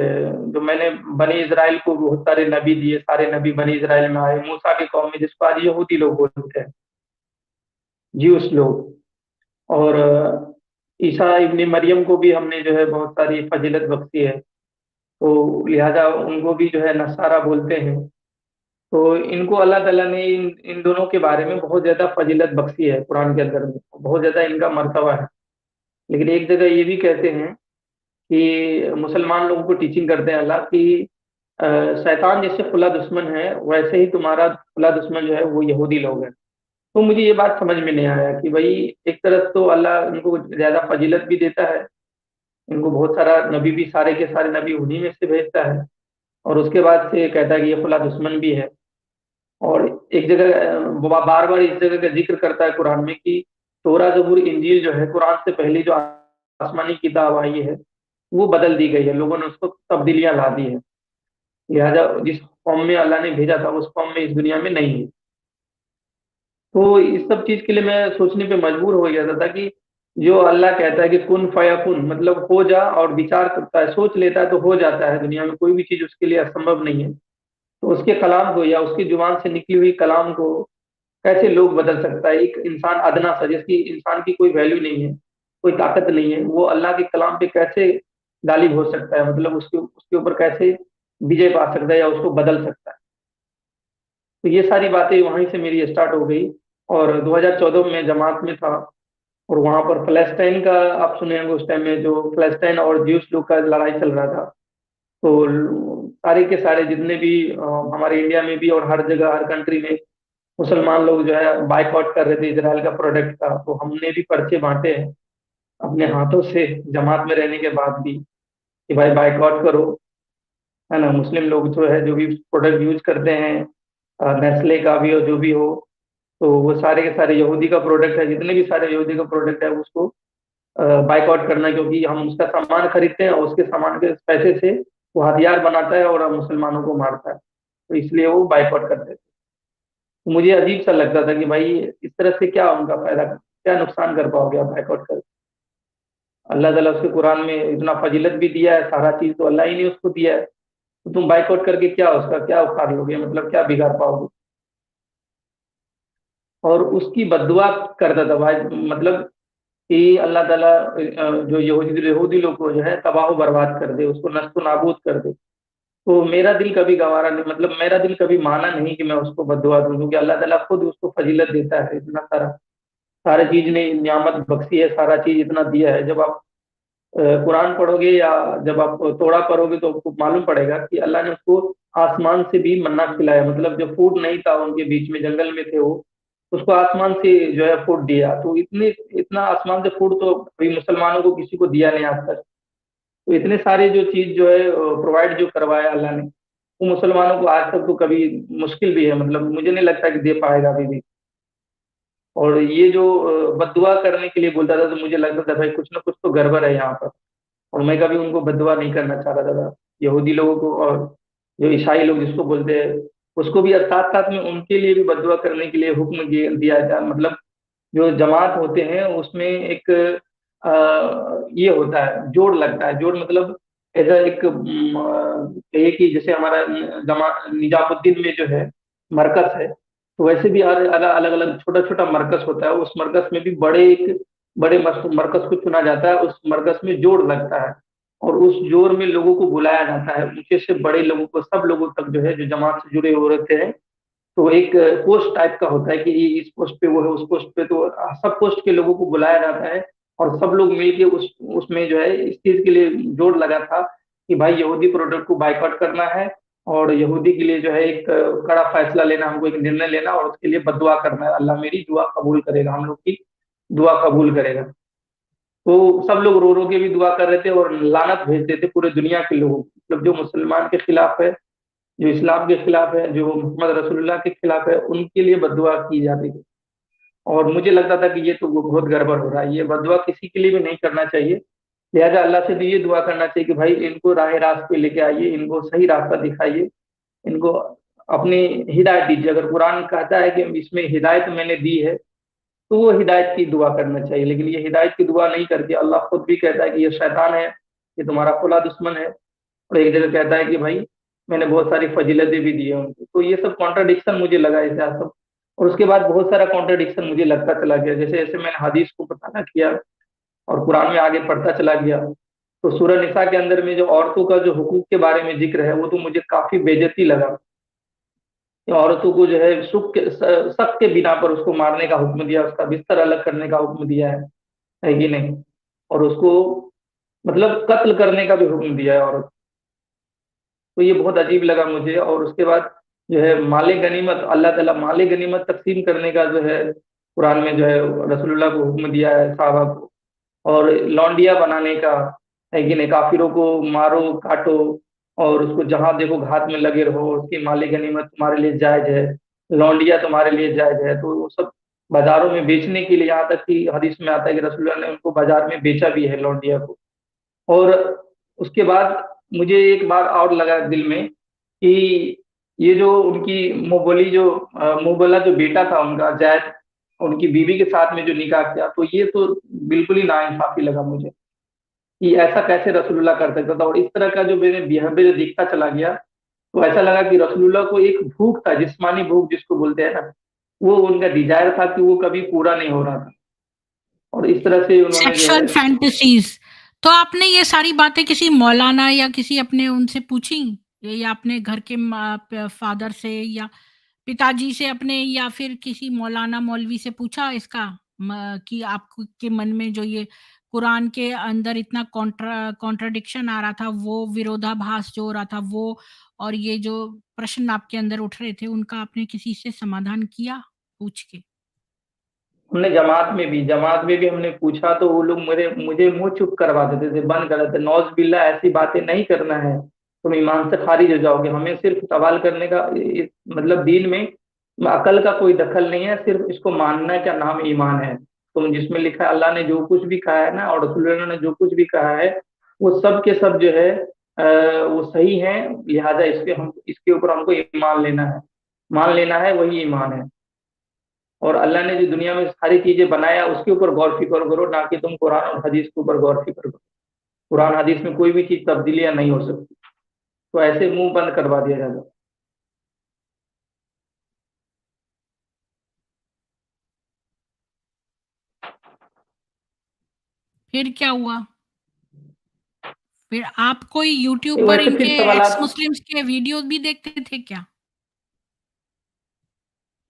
जो मैंने बनी इज़राइल को बहुत सारे नबी दिए, सारे नबी बनी इज़राइल में आए, मूसा की कौम में, जिसको आज यहूदी लोग बोलते हैं, ज्यूस लोग। और ईसा इब्ने मरियम को भी हमने जो है बहुत सारी फजीलत बख्शी है, तो लिहाजा उनको भी जो है नसारा बोलते हैं। तो इनको अल्लाह ताला ने इन दोनों के बारे में बहुत ज्यादा फजीलत बख्शी है कुरान के अंदर में, बहुत ज्यादा इनका मर्तबा है। लेकिन एक जगह ये भी कहते हैं कि मुसलमान लोगों को टीचिंग करते हैं अल्लाह कि शैतान जैसे खुला दुश्मन है, वैसे ही तुम्हारा खुला दुश्मन जो है वो यहूदी लोग हैं। तो मुझे ये बात समझ में नहीं आया कि भाई एक तरफ तो अल्लाह इनको ज्यादा फजीलत भी देता है, इनको बहुत सारा नबी भी, सारे के सारे नबी उन्हीं में से भेजता है, और उसके बाद से कहता है कि ये खुला दुश्मन भी है। और एक जगह बार बार इस जगह का जिक्र करता है कुरान में कि तोरा जबूर इंजील जो है, कुरान से पहले जो आसमानी किताब आई है वो बदल दी गई है, लोगों ने उसको तब्दीलियां ला दी है। लिहाजा जिस कौम में अल्लाह ने भेजा था उस कौम में इस दुनिया में नहीं है। तो इस सब चीज के लिए मैं सोचने पे मजबूर हो गया था कि जो अल्लाह कहता है कि कुन फयाकुन, मतलब हो जा, और विचार करता है, सोच लेता है तो हो जाता है, दुनिया में कोई भी चीज उसके लिए असंभव नहीं है। तो उसके कलाम को या उसकी जुबान से निकली हुई कलाम को कैसे लोग बदल सकता है? एक इंसान अदना सा, जिसकी इंसान की कोई वैल्यू नहीं है, कोई ताकत नहीं है, वो अल्लाह के कलाम पे कैसे गालिब हो सकता है? मतलब उसके उसके ऊपर कैसे विजय पा सकता है या उसको बदल सकता है? तो ये सारी बातें वहीं से मेरी स्टार्ट हो गई। और 2014 में जमात में था, और वहां पर फलस्तीन का, आप सुने होंगे उस टाइम में जो फलस्तीन और ज्यूस लोग का लड़ाई चल रहा था। तो सारे के सारे जितने भी हमारे इंडिया में भी और हर जगह हर कंट्री में मुसलमान लोग जो है बाइकआउट कर रहे थे इजराइल का प्रोडक्ट का, तो हमने भी पर्चे बांटे हैं अपने हाथों से, जमात में रहने के बाद भी, कि भाई बाइकआउट करो, है ना। मुस्लिम लोग जो है जो भी प्रोडक्ट यूज करते हैं, नेस्ले का भी हो जो भी हो, तो वो सारे के सारे यहूदी का प्रोडक्ट है, जितने भी सारे यहूदी का प्रोडक्ट है उसको बाइकआउट करना, क्योंकि हम उसका सामान खरीदते हैं और उसके सामान के पैसे से वो हथियार बनाता है और मुसलमानों को मारता है, तो इसलिए वो बाइकआउट करते थे। तो मुझे अजीब सा लगता था कि भाई इस तरह से क्या उनका फायदा, क्या नुकसान कर पाओगे आप बाइकआउट कर? अल्लाह ताला उसके कुरान में इतना फजीलत भी दिया है, सारा चीज तो अल्लाह ही ने उसको दिया है, तो तुम बाइकआउट करके क्या उसका क्या उखाड़ लोगे, मतलब क्या बिगाड़ पाओगे? और उसकी बददुआ करता था भाई, मतलब कि अल्लाह ताला जो यहूदी यहूदी लोग को जो है तबाह बर्बाद कर दे, उसको नष्ट नाबूद कर दे। तो मेरा दिल कभी गवारा नहीं, मतलब मेरा दिल कभी माना नहीं कि मैं उसको बददुआ दूं, क्योंकि अल्लाह ताला खुद उसको फजीलत देता है, इतना सारा सारे चीज ने नियामत बख्शी है, सारा चीज इतना दिया है। जब आप कुरान पढ़ोगे या जब आप तोड़ा पढ़ोगे तो आपको मालूम पड़ेगा कि अल्लाह ने उसको आसमान से भी मन्ना खिलाया, मतलब जो फूड नहीं था उनके बीच में, जंगल में थे वो, उसको आसमान से जो है फूड दिया। तो इतने इतना आसमान से फूड तो अभी मुसलमानों को किसी को दिया नहीं आज तक। तो इतने सारे जो चीज जो है प्रोवाइड जो करवाया अल्लाह ने, वो मुसलमानों को आज तक तो कभी मुश्किल भी है, मतलब मुझे नहीं लगता कि दे पाएगा अभी भी। और ये जो बददुआ करने के लिए बोलता था, तो मुझे लगता था भाई कुछ ना कुछ तो गड़बड़ है यहाँ पर, और मैं कभी उनको बददुआ नहीं करना चाह रहा था यहूदी लोगों को। और जो ईसाई लोग जिसको बोलते हैं उसको भी साथ साथ में उनके लिए भी बददुआ करने के लिए हुक्म दिया जाए। मतलब जो जमात होते हैं उसमें एक ये होता है, जोड़ लगता है, जोड़ मतलब ऐसा एक कहिए कि जैसे हमारा जमा निजामुद्दीन में जो है मरकज है, तो वैसे भी हर अलग अलग अलग छोटा छोटा मरकज होता है, उस मरकज में भी बड़े मरकज को चुना जाता है, उस मरकज में जोड़ लगता है, और उस जोड़ में लोगों को बुलाया जाता है, ऊंचे से बड़े लोगों को, सब लोगों तक जो है जो जमात से जुड़े हुए रहते हैं। तो एक पोस्ट टाइप का होता है कि ये इस पोस्ट पे, वो है उस पोस्ट पे, तो सब पोस्ट के लोगों को बुलाया जाता है, और सब लोग मिलके उस उसमें जो है इस चीज के लिए जोड़ लगा था कि भाई यहूदी प्रोडक्ट को बाइकआउट करना है, और यहूदी के लिए जो है एक कड़ा फैसला लेना, हमको एक निर्णय लेना, और उसके लिए बददुआ करना है, अल्लाह मेरी दुआ कबूल करेगा, हम लोग की दुआ कबूल करेगा। तो सब लोग रो रो के भी दुआ कर रहे थे और लानत भेजते थे पूरे दुनिया के लोगों को, मतलब जो मुसलमान के खिलाफ है, जो इस्लाम के खिलाफ है, जो मोहम्मद रसूलुल्लाह के खिलाफ है, उनके लिए बददुआ की जाती थी। और मुझे लगता था कि ये तो बहुत गड़बड़ हो रहा है, ये बददुआ किसी के लिए भी नहीं करना चाहिए। लिहाजा अल्लाह से भी ये दुआ करना चाहिए कि भाई इनको राह रास्त पे लेके आइए, इनको सही रास्ता दिखाइए, इनको अपनी हिदायत दीजिए। अगर कुरान कहता है कि इसमें हिदायत मैंने दी है, तो वो हिदायत की दुआ करना चाहिए। लेकिन ये हिदायत की दुआ नहीं करके अल्लाह खुद भी कहता है कि ये शैतान है, ये तुम्हारा खुला दुश्मन है, और एक जगह कहता है कि भाई मैंने बहुत सारी फजीलतें भी दी है उनको। तो ये सब कॉन्ट्राडिक्शन मुझे लगा इसे सब। और उसके बाद बहुत सारा कॉन्ट्राडिक्शन मुझे लगता चला गया, जैसे जैसे मैंने हदीस को पता किया और कुरान में आगे पढ़ता चला गया, तो सूरह निसा के अंदर में जो औरतों का जो हुकूक के बारे में जिक्र है, वो तो मुझे काफी बेइज्जती लगा कि औरतों को जो है शक के बिना पर उसको मारने का हुक्म दिया, उसका बिस्तर अलग करने का हुक्म दिया है कि नहीं? और उसको मतलब कत्ल करने का भी हुक्म दिया है औरत। तो ये बहुत अजीब लगा मुझे। और उसके बाद जो है माले गनीमत, अल्लाह ताला माले गनीमत तकसीम करने का जो है कुरान में जो है रसूलुल्लाह को हुक्म दिया है साहबा को। और लौंडिया बनाने का है कि नहीं, काफिरों को मारो काटो और उसको जहां देखो घात में लगे रहो, उसकी माले गनीमत तुम्हारे लिए जायज है, लौंडिया तुम्हारे लिए जायज है। तो वो सब बाजारों में बेचने के लिए, यहाँ तक कि हदीस में आता है कि रसूलुल्लाह ने उनको बाजार में बेचा भी है लौंडिया को। और उसके बाद मुझे एक बार और लगा दिल में कि ये जो उनकी मुबली जो मुबला जो बेटा था उनका जैद, उनकी बीवी के साथ में जो निकाह किया, तो ये तो बिल्कुल ही नाइंसाफी लगा मुझे कि ऐसा कैसे रसूलुल्लाह कर सकता था। और इस तरह का जो मेरे बिहेवियर दिखता चला गया, तो ऐसा लगा कि रसूलुल्लाह को एक भूख था, जिस्मानी भूख जिसको बोलते हैं ना, वो उनका डिजायर था कि वो कभी पूरा नहीं हो रहा था। और इस तरह से उन्होंने जो सेक्सुअल है, फैंटेसीज। तो आपने ये सारी बातें किसी मौलाना या किसी अपने उनसे पूछी, या अपने घर के फादर से या पिताजी से अपने, या फिर किसी मौलाना मौलवी से पूछा इसका कि आपको के मन में जो ये कुरान के अंदर इतना कॉन्ट्राडिक्शन आ रहा था, वो विरोधाभास जो हो रहा था वो, और ये जो प्रश्न आपके अंदर उठ रहे थे उनका आपने किसी से समाधान किया पूछ के? हमने जमात में भी हमने पूछा, तो वो लोग मेरे मुझे मुंह चुप करवा देते थे, बंद कर देते, नौज बिल्ला ऐसी बातें नहीं करना है, तुम ईमान से खारिज हो जाओगे। हमें सिर्फ सवाल करने का मतलब दीन में अकल का कोई दखल नहीं है, सिर्फ इसको मानना है, क्या नाम ईमान है। तुम जिसमें लिखा है, अल्लाह ने जो कुछ भी कहा है ना और रसूलुल्लाह ने जो कुछ भी कहा है, वो सब के सब जो है वो सही है। लिहाजा इसके ऊपर हमको ईमान लेना है, मान लेना है, वही ईमान है। और अल्लाह ने जो दुनिया में सारी चीजें बनाया उसके ऊपर गौर फिक्र करो, ना कि तुम कुरान और हदीस के ऊपर गौर फिक्र करो। कुरान हदीस में कोई भी चीज तब्दीलियां नहीं हो सकती। तो ऐसे मुंह बंद करवा दिया जाता। फिर क्या हुआ? फिर आप कोई यूट्यूब पर वैसे इनके फिर एक्स सवालात, मुस्लिम्स के वीडियोस भी देखते थे क्या?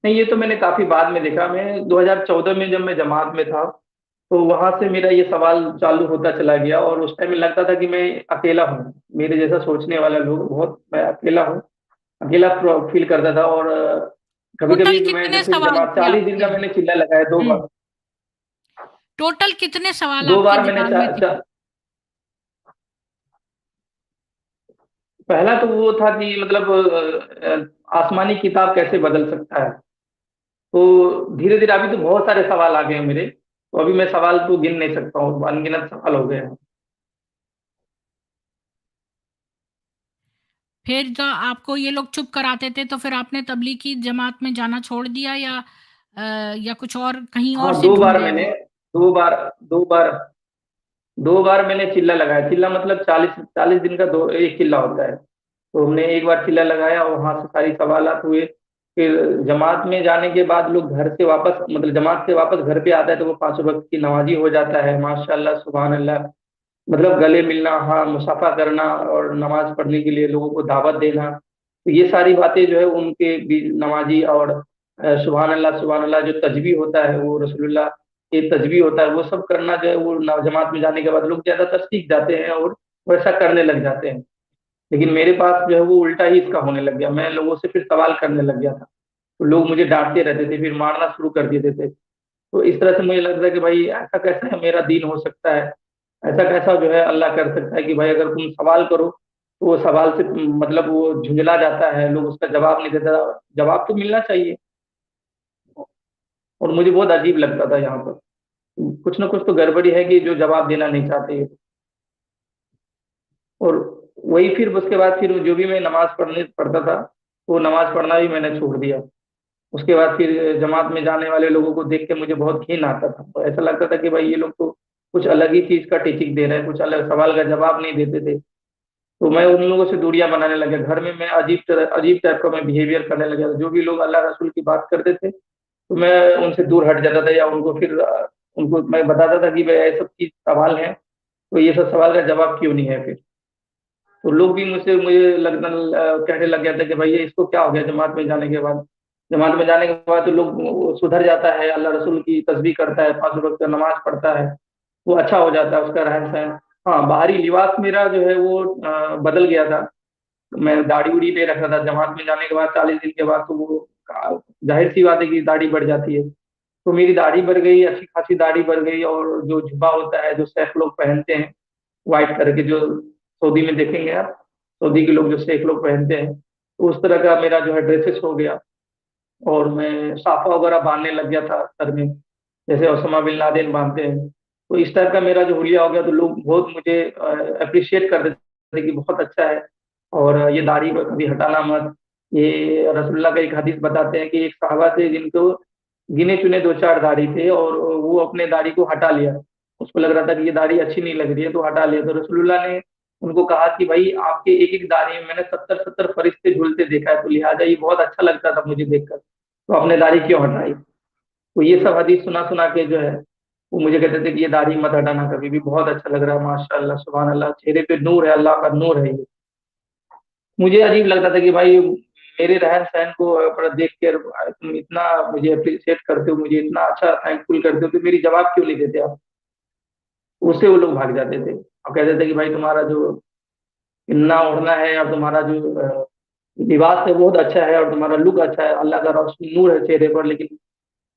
नहीं ये तो मैंने काफी बाद में देखा। मैं 2014 में जब मैं जमात में था, तो वहां से मेरा ये सवाल चालू होता चला गया। और उस टाइम में लगता था कि मैं अकेला हूँ, मेरे जैसा सोचने वाला लोग बहुत, मैं अकेला हूँ, अकेला फील करता था। और कभी टोटल कभी मैं कितने जैसे सवाल जमात थे 40 दिन का आपके? मैंने चिल्ला लगाया दो हुँ। बार। टोटल कितने सवाल दो आपके बार मैंने दिमाग में थे? पहला तो वो था कि मतलब आसमानी किताब कैसे बदल सकता है। तो धीरे धीरे अभी तो बहुत सारे सवाल आ गए हैं मेरे, तो अभी मैं सवाल तो गिन नहीं सकता हूँ, अनगिनत सवाल हो गए हैं। फिर जो आपको ये लोग चुप कराते थे, तो फिर आपने तबलीग की जमात में जाना छोड़ दिया, या कुछ और कहीं और हाँ से दो बार ढूँढे मैंने, वो? दो बार दो बार दो बार मैंने चिल्ला लगाया। चिल्ला मतलब 40 40 दिन का दो एक चिल्ला होता है। तो हमने एक बार चिल्ला लगाया और वहां से सारी सवालात हुए। फिर जमात में जाने के बाद लोग घर से वापस, मतलब जमात से वापस घर पे आता है, तो वो 5 वक्त की नमाजी हो जाता है, माशाल्लाह सुभान अल्लाह। मतलब गले मिलना, हाँ मुसाफा करना और नमाज पढ़ने के लिए लोगों को दावत देना, तो ये सारी बातें जो है उनके नमाजी। और सुभान अल्लाह जो तजबी होता है, वो रसूलुल्लाह के तजबी होता है, वो सब करना जो है वो जमात में जाने के बाद लोग ज्यादातर सीख जाते हैं और वैसा करने लग जाते हैं। लेकिन मेरे पास जो है वो उल्टा ही इसका होने लग गया, मैं लोगों से फिर सवाल करने लग गया था। तो लोग मुझे डांटते रहते थे, फिर मारना शुरू कर देते थे। तो इस तरह से मुझे लगता है कि भाई ऐसा कैसा है मेरा दीन हो सकता है, ऐसा कैसा जो है अल्लाह कर सकता है कि भाई अगर तुम सवाल करो तो वो सवाल से मतलब वो झुंझला जाता है, लोग उसका जवाब नहीं देता। जवाब तो मिलना चाहिए। और मुझे बहुत अजीब लगता था यहाँ पर, कुछ ना कुछ तो गड़बड़ी है कि जो जवाब देना नहीं चाहते। और वही फिर उसके बाद फिर जो भी मैं नमाज पढ़ने पढ़ता था, वो नमाज पढ़ना भी मैंने छोड़ दिया। उसके बाद फिर जमात में जाने वाले लोगों को देख के मुझे बहुत घिन आता था। तो ऐसा लगता था कि भाई ये लोग तो कुछ अलग ही चीज का टीचिंग दे रहे हैं, कुछ अलग सवाल का जवाब नहीं देते थे। तो मैं उन लोगों से दूरियां बनाने लगा। घर में मैं अजीब टाइप का मैं बिहेवियर करने लगा। जो भी लोग अल्लाह रसूल की बात करते थे, तो मैं उनसे दूर हट जाता था, या उनको फिर उनको मैं बताता था कि भाई ये सब चीज सवाल है, तो ये सब सवाल का जवाब क्यों नहीं है फिर। तो लोग भी मुझसे मुझे लगना कहने लग गया था कि भाई ये इसको क्या हो गया जमात में जाने के बाद। जमात में जाने के बाद तो लोग वो सुधर जाता है, अल्लाह रसूल की तस्बीह करता है, 5 वक्त का नमाज पढ़ता है, वो अच्छा हो जाता है उसका रहन सहन। हाँ, बाहरी लिबास मेरा जो है वो बदल गया था। मैं दाढ़ी उड़ी नहीं रखा था, जमात में जाने के बाद 40 दिन के बाद तो वो जाहिर सी बात है कि दाढ़ी बढ़ जाती है। तो मेरी दाढ़ी बढ़ गई, अच्छी खासी दाढ़ी बढ़ गई, और जो जुब्बा होता है जो शेख लोग पहनते हैं, व्हाइट करके, जो सऊदी में देखेंगे आप, सऊदी के लोग जो शेख लोग पहनते हैं, तो उस तरह का मेरा जो है ड्रेसेस हो गया। और मैं साफा वगैरह बांधने लग गया था सर में, जैसे ओसामा बिन लादेन बांधते हैं। तो इस टाइप का मेरा जो हुलिया हो गया, तो लोग बहुत मुझे अप्रिशिएट करते थे कि बहुत अच्छा है, और ये दाढ़ी को कभी हटाना मत। ये रसूलुल्लाह का एक हदीस बताते हैं कि एक साहबा थे जिनको गिने चुने दो चार दाढ़ी थे, और वो अपने दाढ़ी को हटा लिया। उसको लग रहा था कि ये दाढ़ी अच्छी नहीं लग रही है, तो हटा लिया। तो रसूलुल्लाह ने उनको कहा कि भाई, आपके एक एक दाढ़ी में मैंने 70-70 फरिश्ते झूलते देखा है, तो लिहाजा ये बहुत अच्छा लगता था मुझे देखकर, तो आपने दाढ़ी क्यों हटाई? तो ये सब हदीस सुना सुना के जो है, वो मुझे कहते थे कि ये दाढ़ी मत हटाना कभी भी, बहुत अच्छा लग रहा है, माशाअल्लाह सुभान अल्लाह, चेहरे पे नूर है, अल्लाह का नूर है ये। मुझे अजीब लगता था कि भाई, मेरे रहन सहन को पर देख कर तुम इतना मुझे अप्रिशिएट करते हो, मुझे इतना अच्छा थैंकफुल करते हो, तो मेरी जवाब क्यों नहीं देते आप? उससे वो लोग भाग जाते थे और कहते थे कि भाई, तुम्हारा जो इन्ना ओढ़ना है, और तुम्हारा जो लिबास है बहुत अच्छा है, और तुम्हारा लुक अच्छा है, अल्लाह का रोशन नूर है चेहरे पर, लेकिन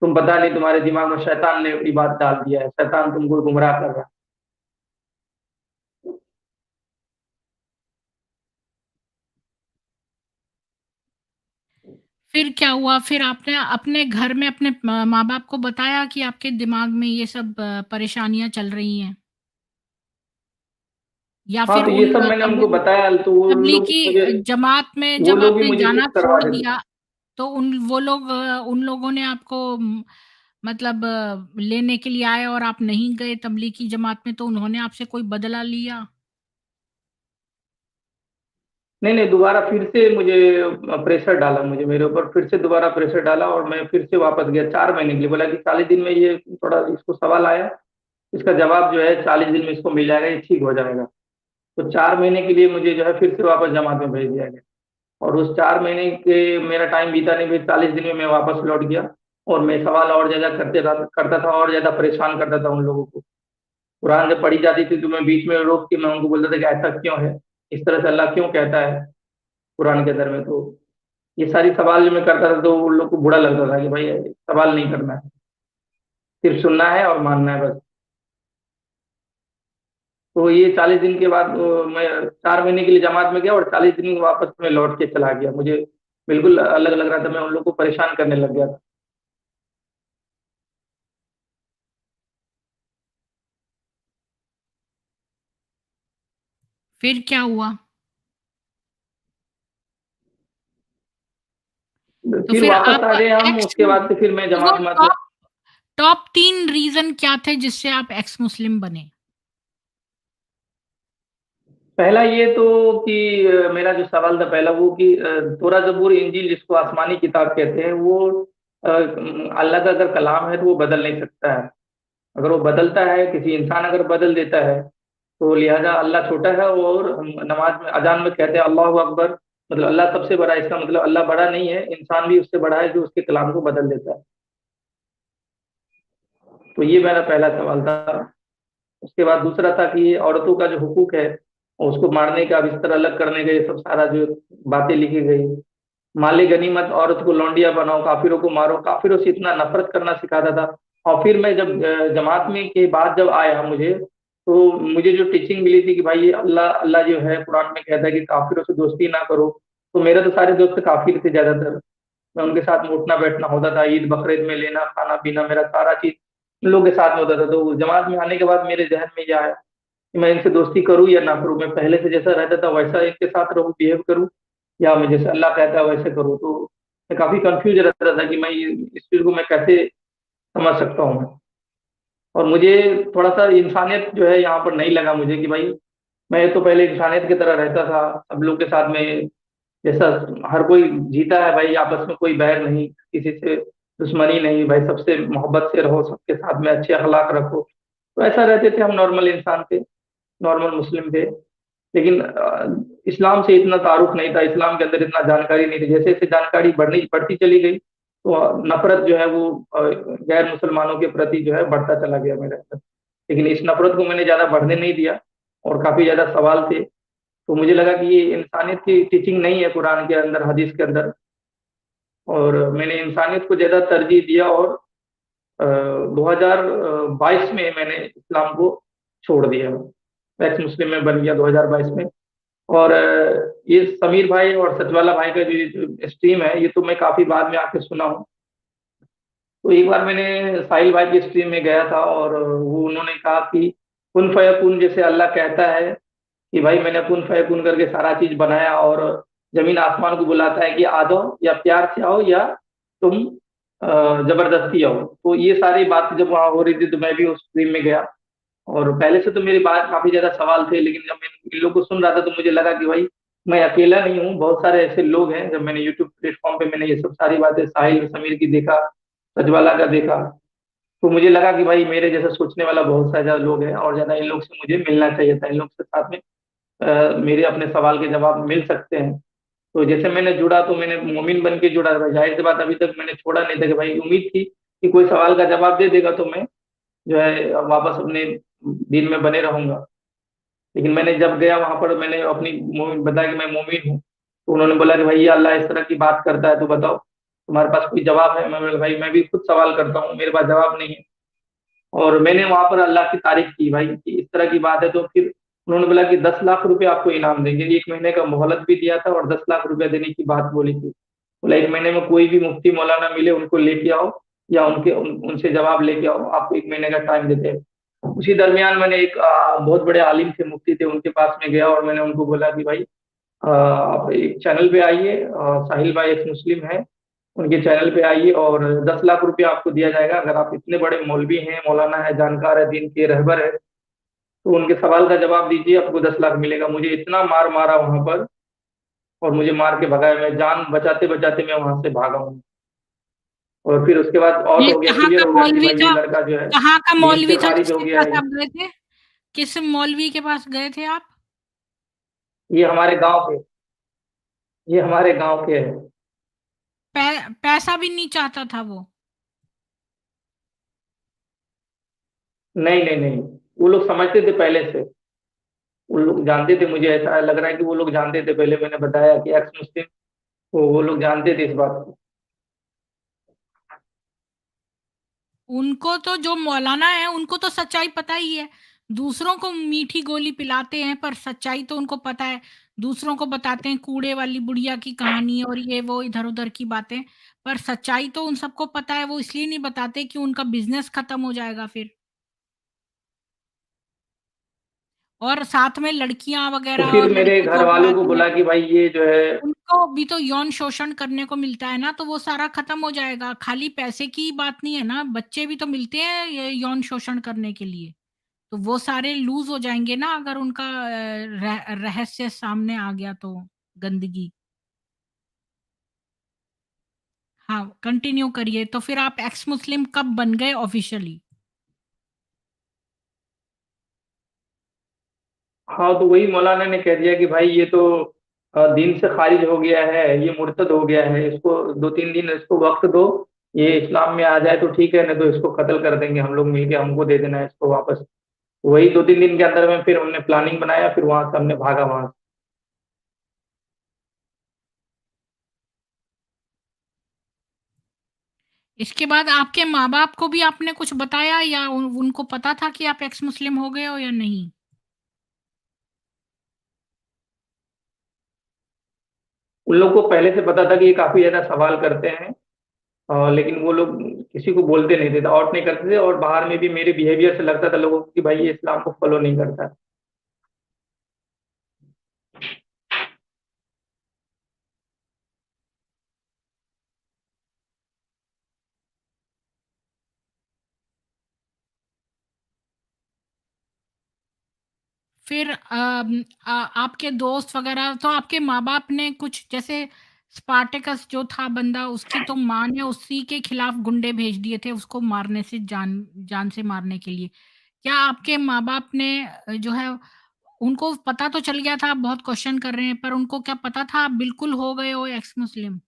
तुम पता नहीं, तुम्हारे दिमाग में शैतान ने ये बात डाल दिया है, शैतान तुमको गुमराह कर रहा फिर क्या हुआ? फिर आपने अपने घर में अपने माँ-बाप को बताया कि आपके दिमाग में ये सब परेशानियाँ चल रही हैं? या है। हाँ, फिर तो ये उन सब मैंने उनको बताया, तो तबलीगी जमात में वो जब लोग भी आपने मुझे जाना चुप करवा छोड़ देते। दिया, तो उन लोगों ने आपको मतलब लेने के लिए आए और आप नहीं गए तबलीगी जमात में, तो उन्होंने आपसे कोई बदला लिया? नहीं नहीं, दोबारा फिर से मुझे प्रेशर डाला, मुझे मेरे ऊपर फिर से दोबारा प्रेशर डाला, और मैं फिर से वापस गया 4 महीने के लिए। बोला कि 40 दिन में ये थोड़ा इसको सवाल आया, इसका जवाब जो है 40 दिन में इसको मिल जाएगा, ये ठीक हो जाएगा। तो 4 महीने के लिए मुझे जो है फिर से वापस जमात में भेज दिया गया। और उस 4 महीने के मेरा टाइम बीता नहीं, फिर 40 दिन में मैं वापस लौट गया। और मैं सवाल और ज्यादा करता था, और ज्यादा परेशान करता था उन लोगों को। कुरान जब पढ़ी जाती थी, तो मैं बीच में रोक के मैं उनको बोलता था कि ऐसा क्यों है, इस तरह से अल्लाह क्यों कहता है कुरान के अंदर में। तो ये सारी सवाल जो मैं करता था, तो उन लोग को बुरा लगता था कि भाई, सवाल नहीं करना है, सिर्फ सुनना है और मानना है बस। तो ये 40 दिन के बाद मैं 4 महीने के लिए जमात में गया, और 40 दिन में वापस में लौट के चला गया। मुझे बिल्कुल अलग लग रहा था, मैं उन लोग को परेशान करने लग गया था। फिर क्या हुआ? तो फिर फिर वापस आप आ गए हम, एक्स उसके बाद से फिर मैं वो जमात में टॉप टॉप 3 रीज़न क्या थे जिससे आप एक्स मुस्लिम बने? पहला ये तो कि मेरा जो सवाल था पहला वो कि तोरा जबूर इंजील जिसको आसमानी किताब कहते हैं, वो अल्लाह का अगर कलाम है तो वो बदल नहीं सकता है। अगर वो बदलता है, किसी इंसान अगर बदल देता है, तो लिहाजा अल्लाह छोटा है। और हम नमाज में अजान में कहते हैं अल्लाह अकबर, मतलब अल्लाह सबसे बड़ा है, इसका मतलब अल्लाह बड़ा नहीं है, इंसान भी उससे बड़ा है जो उसके कलाम को बदल देता है। तो ये मेरा पहला सवाल था। उसके बाद दूसरा था कि औरतों का जो हुकूक है, उसको मारने का, बिस्तर अलग करने का, ये सब सारा जो बातें लिखी गई। माले गनीमत, औरत को लौंडिया बनाओ, काफिरों को मारो, काफिरों से इतना नफरत करना सिखाता था। और फिर मैं जब जमात में के बाद जब आया मुझे, तो मुझे जो टीचिंग मिली थी कि भाई, ये अल्लाह अल्लाह जो है कुरान में कहता है कि काफिरों से दोस्ती ना करो। तो मेरे तो सारे दोस्त काफिर थे ज्यादातर। मैं उनके साथ में उठना बैठना होता था, ईद बकरीद में लेना खाना पीना, मेरा सारा चीज इन लोगों के साथ में होता था। तो जमात में आने के बाद मेरे जहन में यह आया कि मैं इनसे दोस्ती करूं या ना करूं, मैं पहले से जैसा रहता था वैसा इनके साथ रहूं, बिहेव करूं, या मैं जैसे अल्लाह कहता है वैसे करूं। तो मैं काफी कंफ्यूज रहता था कि मैं इस चीज को मैं कैसे समझ सकता हूँ। और मुझे थोड़ा सा इंसानियत जो है यहाँ पर नहीं लगा मुझे कि भाई, मैं तो पहले इंसानियत की तरह रहता था सब लोग के साथ में, जैसा हर कोई जीता है भाई, आपस में कोई बैर नहीं, किसी से दुश्मनी नहीं भाई, सबसे मोहब्बत से रहो, सबके साथ में अच्छे अखलाक रखो। तो ऐसा रहते थे हम, नॉर्मल इंसान थे, नॉर्मल मुस्लिम थे। लेकिन इस्लाम से इतना तारुफ नहीं था, इस्लाम के अंदर इतना जानकारी नहीं थी। जैसे जैसे जानकारी बढ़ती चली गई, तो नफरत जो है वो गैर मुसलमानों के प्रति जो है बढ़ता चला गया मेरे अंदर। लेकिन इस नफरत को मैंने ज्यादा बढ़ने नहीं दिया। और काफी ज्यादा सवाल थे। तो मुझे लगा कि ये इंसानियत की टीचिंग नहीं है कुरान के अंदर, हदीस के अंदर, और मैंने इंसानियत को ज्यादा तरजीह दिया, और 2022 में मैंने इस्लाम को छोड़ दिया, एक्स मुस्लिम में बन गया 2022 में। और ये समीर भाई और सचवाला भाई का जो स्ट्रीम है, ये तो मैं काफी बाद में आके सुना हूँ। तो एक बार मैंने साहिल भाई की स्ट्रीम में गया था, और वो उन्होंने कहा कि कुन फयकुन, जैसे अल्लाह कहता है कि भाई मैंने कुन फयकुन करके सारा चीज बनाया, और जमीन आसमान को बुलाता है कि आ जाओ, या प्यार से आओ, या तुम जबरदस्ती आओ। तो ये सारी बातें जब वहां हो रही थी, तो मैं भी उस स्ट्रीम में गया। और पहले से तो मेरी बात काफी ज्यादा सवाल थे, लेकिन जब मैं इन लोगों को सुन रहा था, तो मुझे लगा कि भाई मैं अकेला नहीं हूँ, बहुत सारे ऐसे लोग हैं। जब मैंने यूट्यूब प्लेटफॉर्म पे मैंने ये सब सारी बातें साहिल समीर की देखा, सजवाला का देखा, तो मुझे लगा कि भाई मेरे जैसा सोचने वाला बहुत सारे ज्यादा लोग हैं, और ज्यादा इन लोग से मुझे मिलना चाहिए था, इन लोग के साथ में मेरे अपने सवाल के जवाब मिल सकते हैं। तो जैसे मैंने जुड़ा, तो मैंने मोमिन बन के जुड़ा भाई, जाहिर सी बात अभी तक मैंने छोड़ा नहीं था, कि भाई उम्मीद थी कि कोई सवाल का जवाब दे देगा, तो मैं जो है वापस अपने दिन में बने रहूंगा। लेकिन मैंने जब गया वहां पर, मैंने अपनी मोमिन बताया कि मैं मोमिन हूँ, तो उन्होंने बोला कि भैया अल्लाह इस तरह की बात करता है, तो बताओ तुम्हारे पास कोई जवाब है? मैं बोला भाई मैं भी खुद सवाल करता हूँ, मेरे पास जवाब नहीं है। और मैंने वहां पर अल्लाह की तारीफ की भाई कि इस तरह की बात है। तो फिर उन्होंने बोला कि 10 लाख रुपए आपको इनाम देंगे, 1 महीने का मोहलत भी दिया था, और 10 लाख रुपए देने की बात बोली थी। बोला 1 महीने में कोई भी मुफ्ती मौलाना मिले, उनको लेके आओ, या उनसे जवाब लेके आओ, आपको 1 महीने का टाइम देते हैं। उसी दरमियान मैंने एक बहुत बड़े आलिम थे, मुफ्ती थे, उनके पास में गया, और मैंने उनको बोला कि भाई आप एक चैनल पे आइए, साहिल भाई एक मुस्लिम है, उनके चैनल पे आइए, और 10 लाख रुपया आपको दिया जाएगा अगर आप इतने बड़े मौलवी हैं, मौलाना है, जानकार है, दीन के रहबर है, तो उनके सवाल का जवाब दीजिए, आपको 10 लाख मिलेगा। मुझे इतना मार मारा वहां पर, और मुझे मार के भगाया, मैं जान बचाते बचाते मैं वहां से भागा हूँ। और फिर उसके बाद और ये हो गया, कहाँ क्लियर का हो गया कि मौलवी भाई ये था? लड़का जो है कहाँ का दीन से मौलवी था खारिज हो जिसके गया पास है। आप गए थे? किस मौलवी के पास गए थे आप? ये हमारे गांव के, ये हमारे गांव के है। पैसा भी नहीं चाहता था वो? नहीं नहीं नहीं, वो लोग समझते थे पहले से, वो लोग जानते थे, मुझे ऐसा लग रहा है कि वो लोग जानते थे, पहले मैंने बताया कि एक्स मुस्लिम, तो वो लोग जानते थे इस बात को। उनको तो, जो मौलाना है उनको तो सच्चाई पता ही है। दूसरों को मीठी गोली पिलाते हैं, पर सच्चाई तो उनको पता है। दूसरों को बताते हैं कूड़े वाली बुढ़िया की कहानी और ये वो इधर उधर की बातें, पर सच्चाई तो उन सबको पता है। वो इसलिए नहीं बताते कि उनका बिजनेस खत्म हो जाएगा फिर। और साथ में लड़कियां तो वगैरह फिर और मेरे लड़के जो घर वालों को अपराधी हैं, बोला कि भाई ये जो है, उनको भी तो यौन शोषण करने को मिलता है ना, तो वो सारा खत्म हो जाएगा। खाली पैसे की बात नहीं है ना, बच्चे भी तो मिलते हैं ये यौन शोषण करने के लिए। तो वो सारे लूज हो जाएंगे ना, अगर उनका रहस्य सामने आ गया तो। गंदगी। हाँ, कंटिन्यू करिए। तो फिर आप एक्स मुस्लिम कब बन गए ऑफिशियली? हाँ तो वही मौलाना ने कह दिया कि भाई ये तो दीन से खारिज हो गया है, ये मुर्तद हो गया है, इसको 2-3 दिन इसको वक्त दो, ये इस्लाम में आ जाए तो ठीक है, नहीं तो इसको कत्ल कर देंगे हम लोग मिलके, हमको दे देना है इसको वापस। वही 2-3 दिन के अंदर में फिर हमने प्लानिंग बनाया, फिर वहां से हमने भागा वहां से। इसके बाद आपके माँ बाप को भी आपने कुछ बताया, या उनको पता था कि आप एक्स मुस्लिम हो गए हो या नहीं? उन लोग को पहले से पता था कि ये काफी ज्यादा सवाल करते हैं, लेकिन वो लोग किसी को बोलते नहीं थे, आउट नहीं करते थे, और बाहर में भी मेरे बिहेवियर से लगता था लोगों को कि भाई ये इस्लाम को फॉलो नहीं करता है। फिर आपके दोस्त वगैरह, तो आपके माँ-बाप ने कुछ, जैसे स्पार्टैकस जो था बंदा, उसकी तो माँ ने उसी के खिलाफ गुंडे भेज दिए थे उसको मारने से, जान जान से मारने के लिए। क्या आपके माँ-बाप ने जो है, उनको पता तो चल गया था आप बहुत क्वेश्चन कर रहे हैं, पर उनको क्या पता था आप बिल्कुल हो गए हो एक्स मुस्लिम?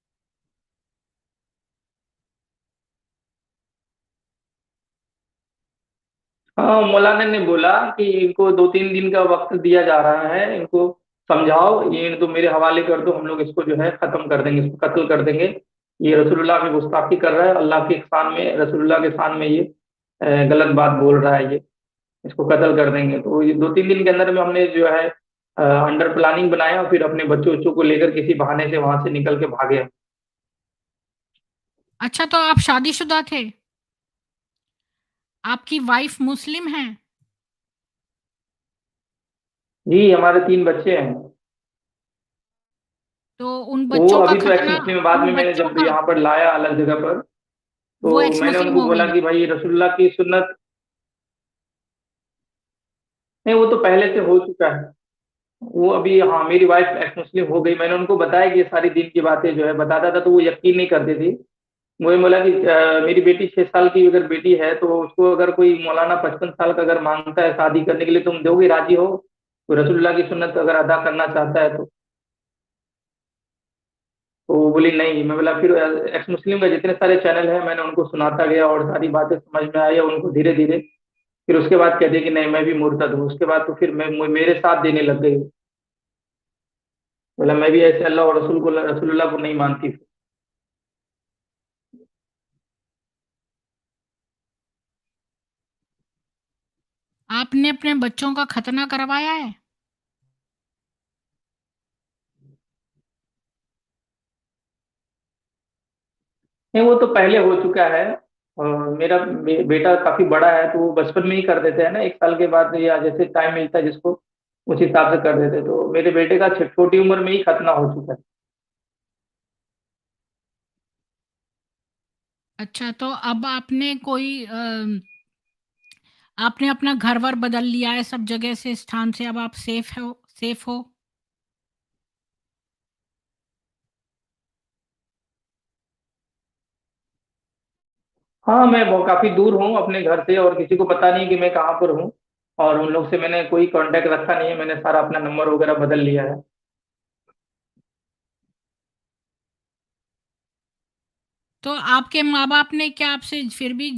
हाँ, मौलाना ने बोला कि इनको 2-3 दिन का वक्त दिया जा रहा है, इनको समझाओ, ये तो मेरे हवाले कर दो, हम लोग इसको जो है खत्म कर देंगे, इसको कत्ल कर देंगे। ये रसूलुल्लाह की गुस्ताखी कर रहा है, अल्लाह के शान में, रसूलुल्लाह के शान में ये गलत बात बोल रहा है, ये इसको कत्ल कर देंगे। तो ये 2-3 दिन के अंदर में हमने जो है अंडर प्लानिंग बनाया, और फिर अपने बच्चों बच्चों को लेकर किसी बहाने से वहां से निकल के भागे। अच्छा, तो आप शादीशुदा थे? आपकी वाइफ मुस्लिम हैं? जी, हमारे 3 बच्चे हैं। तो उन वो बच्चों का अभी तो एक्स खतना मुस्लिम है, बाद उन में मैंने बच्चों जब का यहाँ पर लाया अलग जगह पर, वो तो एक्स मैंने मुस्लिम उनको हो बोला गई? कि भाई रसूलुल्लाह की सुन्नत। नहीं, वो तो पहले से हो चुका है। वो अभी, हाँ, मेरी वाइफ एक्स मुस्लिम हो गई। मैंने उनको बताया कि ये सारी दीन की बातें जो है बताता था, तो वो यकीन नहीं करती थी। मुझे बोला कि मेरी बेटी 6 साल की अगर बेटी है, तो उसको अगर कोई मौलाना 55 साल का अगर मांगता है शादी करने के लिए, तुम दोगे, राजी हो? तो रसूलुल्लाह की सुन्नत अगर अदा करना चाहता है तो वो बोली नहीं। मैं बोला फिर एक्स मुस्लिम का जितने सारे चैनल हैं, मैंने उनको सुनाता गया और सारी बातें समझ में आई उनको धीरे धीरे। फिर उसके बाद कहते कि नहीं, मैं भी मुर्तद हूँ। उसके बाद तो फिर मेरे साथ देने लग गई। बोला मैं भी ऐसे अल्लाह और रसूल को, रसूलुल्लाह को नहीं मानती। आपने अपने बच्चों का खतना करवाया है? नहीं, वो तो पहले हो चुका है। मेरा बेटा काफी बड़ा है, तो वो बचपन में ही कर देते हैं ना, 1 साल के बाद या जैसे टाइम मिलता है जिसको, उस हिसाब से कर देते हैं। तो मेरे बेटे का छोटी उम्र में ही खतना हो चुका है। अच्छा, तो अब आपने कोई आपने अपना घर-वर बदल लिया है सब जगह से, स्थान से, अब आप सेफ हो? हाँ, मैं वो काफी दूर हूँ अपने घर से, और किसी को पता नहीं कि मैं कहाँ पर हूँ। और उन लोग से मैंने कोई कांटेक्ट रखा नहीं है, मैंने सारा अपना नंबर वगैरह बदल लिया है। तो आपके माँ-बाप ने क्या आपसे फिर भी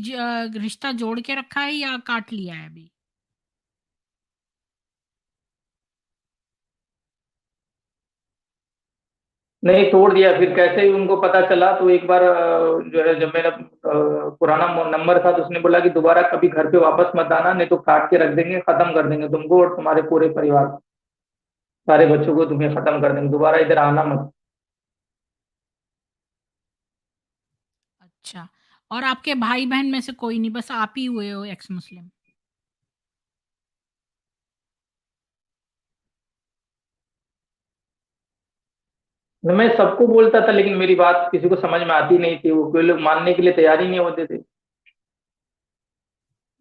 रिश्ता जोड़ के रखा है या काट लिया है अभी? नहीं, तोड़ दिया। फिर कैसे ही उनको पता चला, तो एक बार जो है, जब मेरा पुराना नंबर था, तो उसने बोला कि दोबारा कभी घर पे वापस मत आना, नहीं तो काट के रख देंगे, खत्म कर देंगे तुमको और तुम्हारे पूरे परिवार को, सारे बच्चों को तुम्हें खत्म कर देंगे, दोबारा इधर आना मत। अच्छा, और आपके भाई-बहन में से कोई नहीं, बस आप ही हुए हो एक्स मुस्लिम? मैं सबको बोलता था, लेकिन मेरी बात किसी को समझ में आती नहीं थी, वो कोई लोग मानने के लिए तैयार ही नहीं होते थे।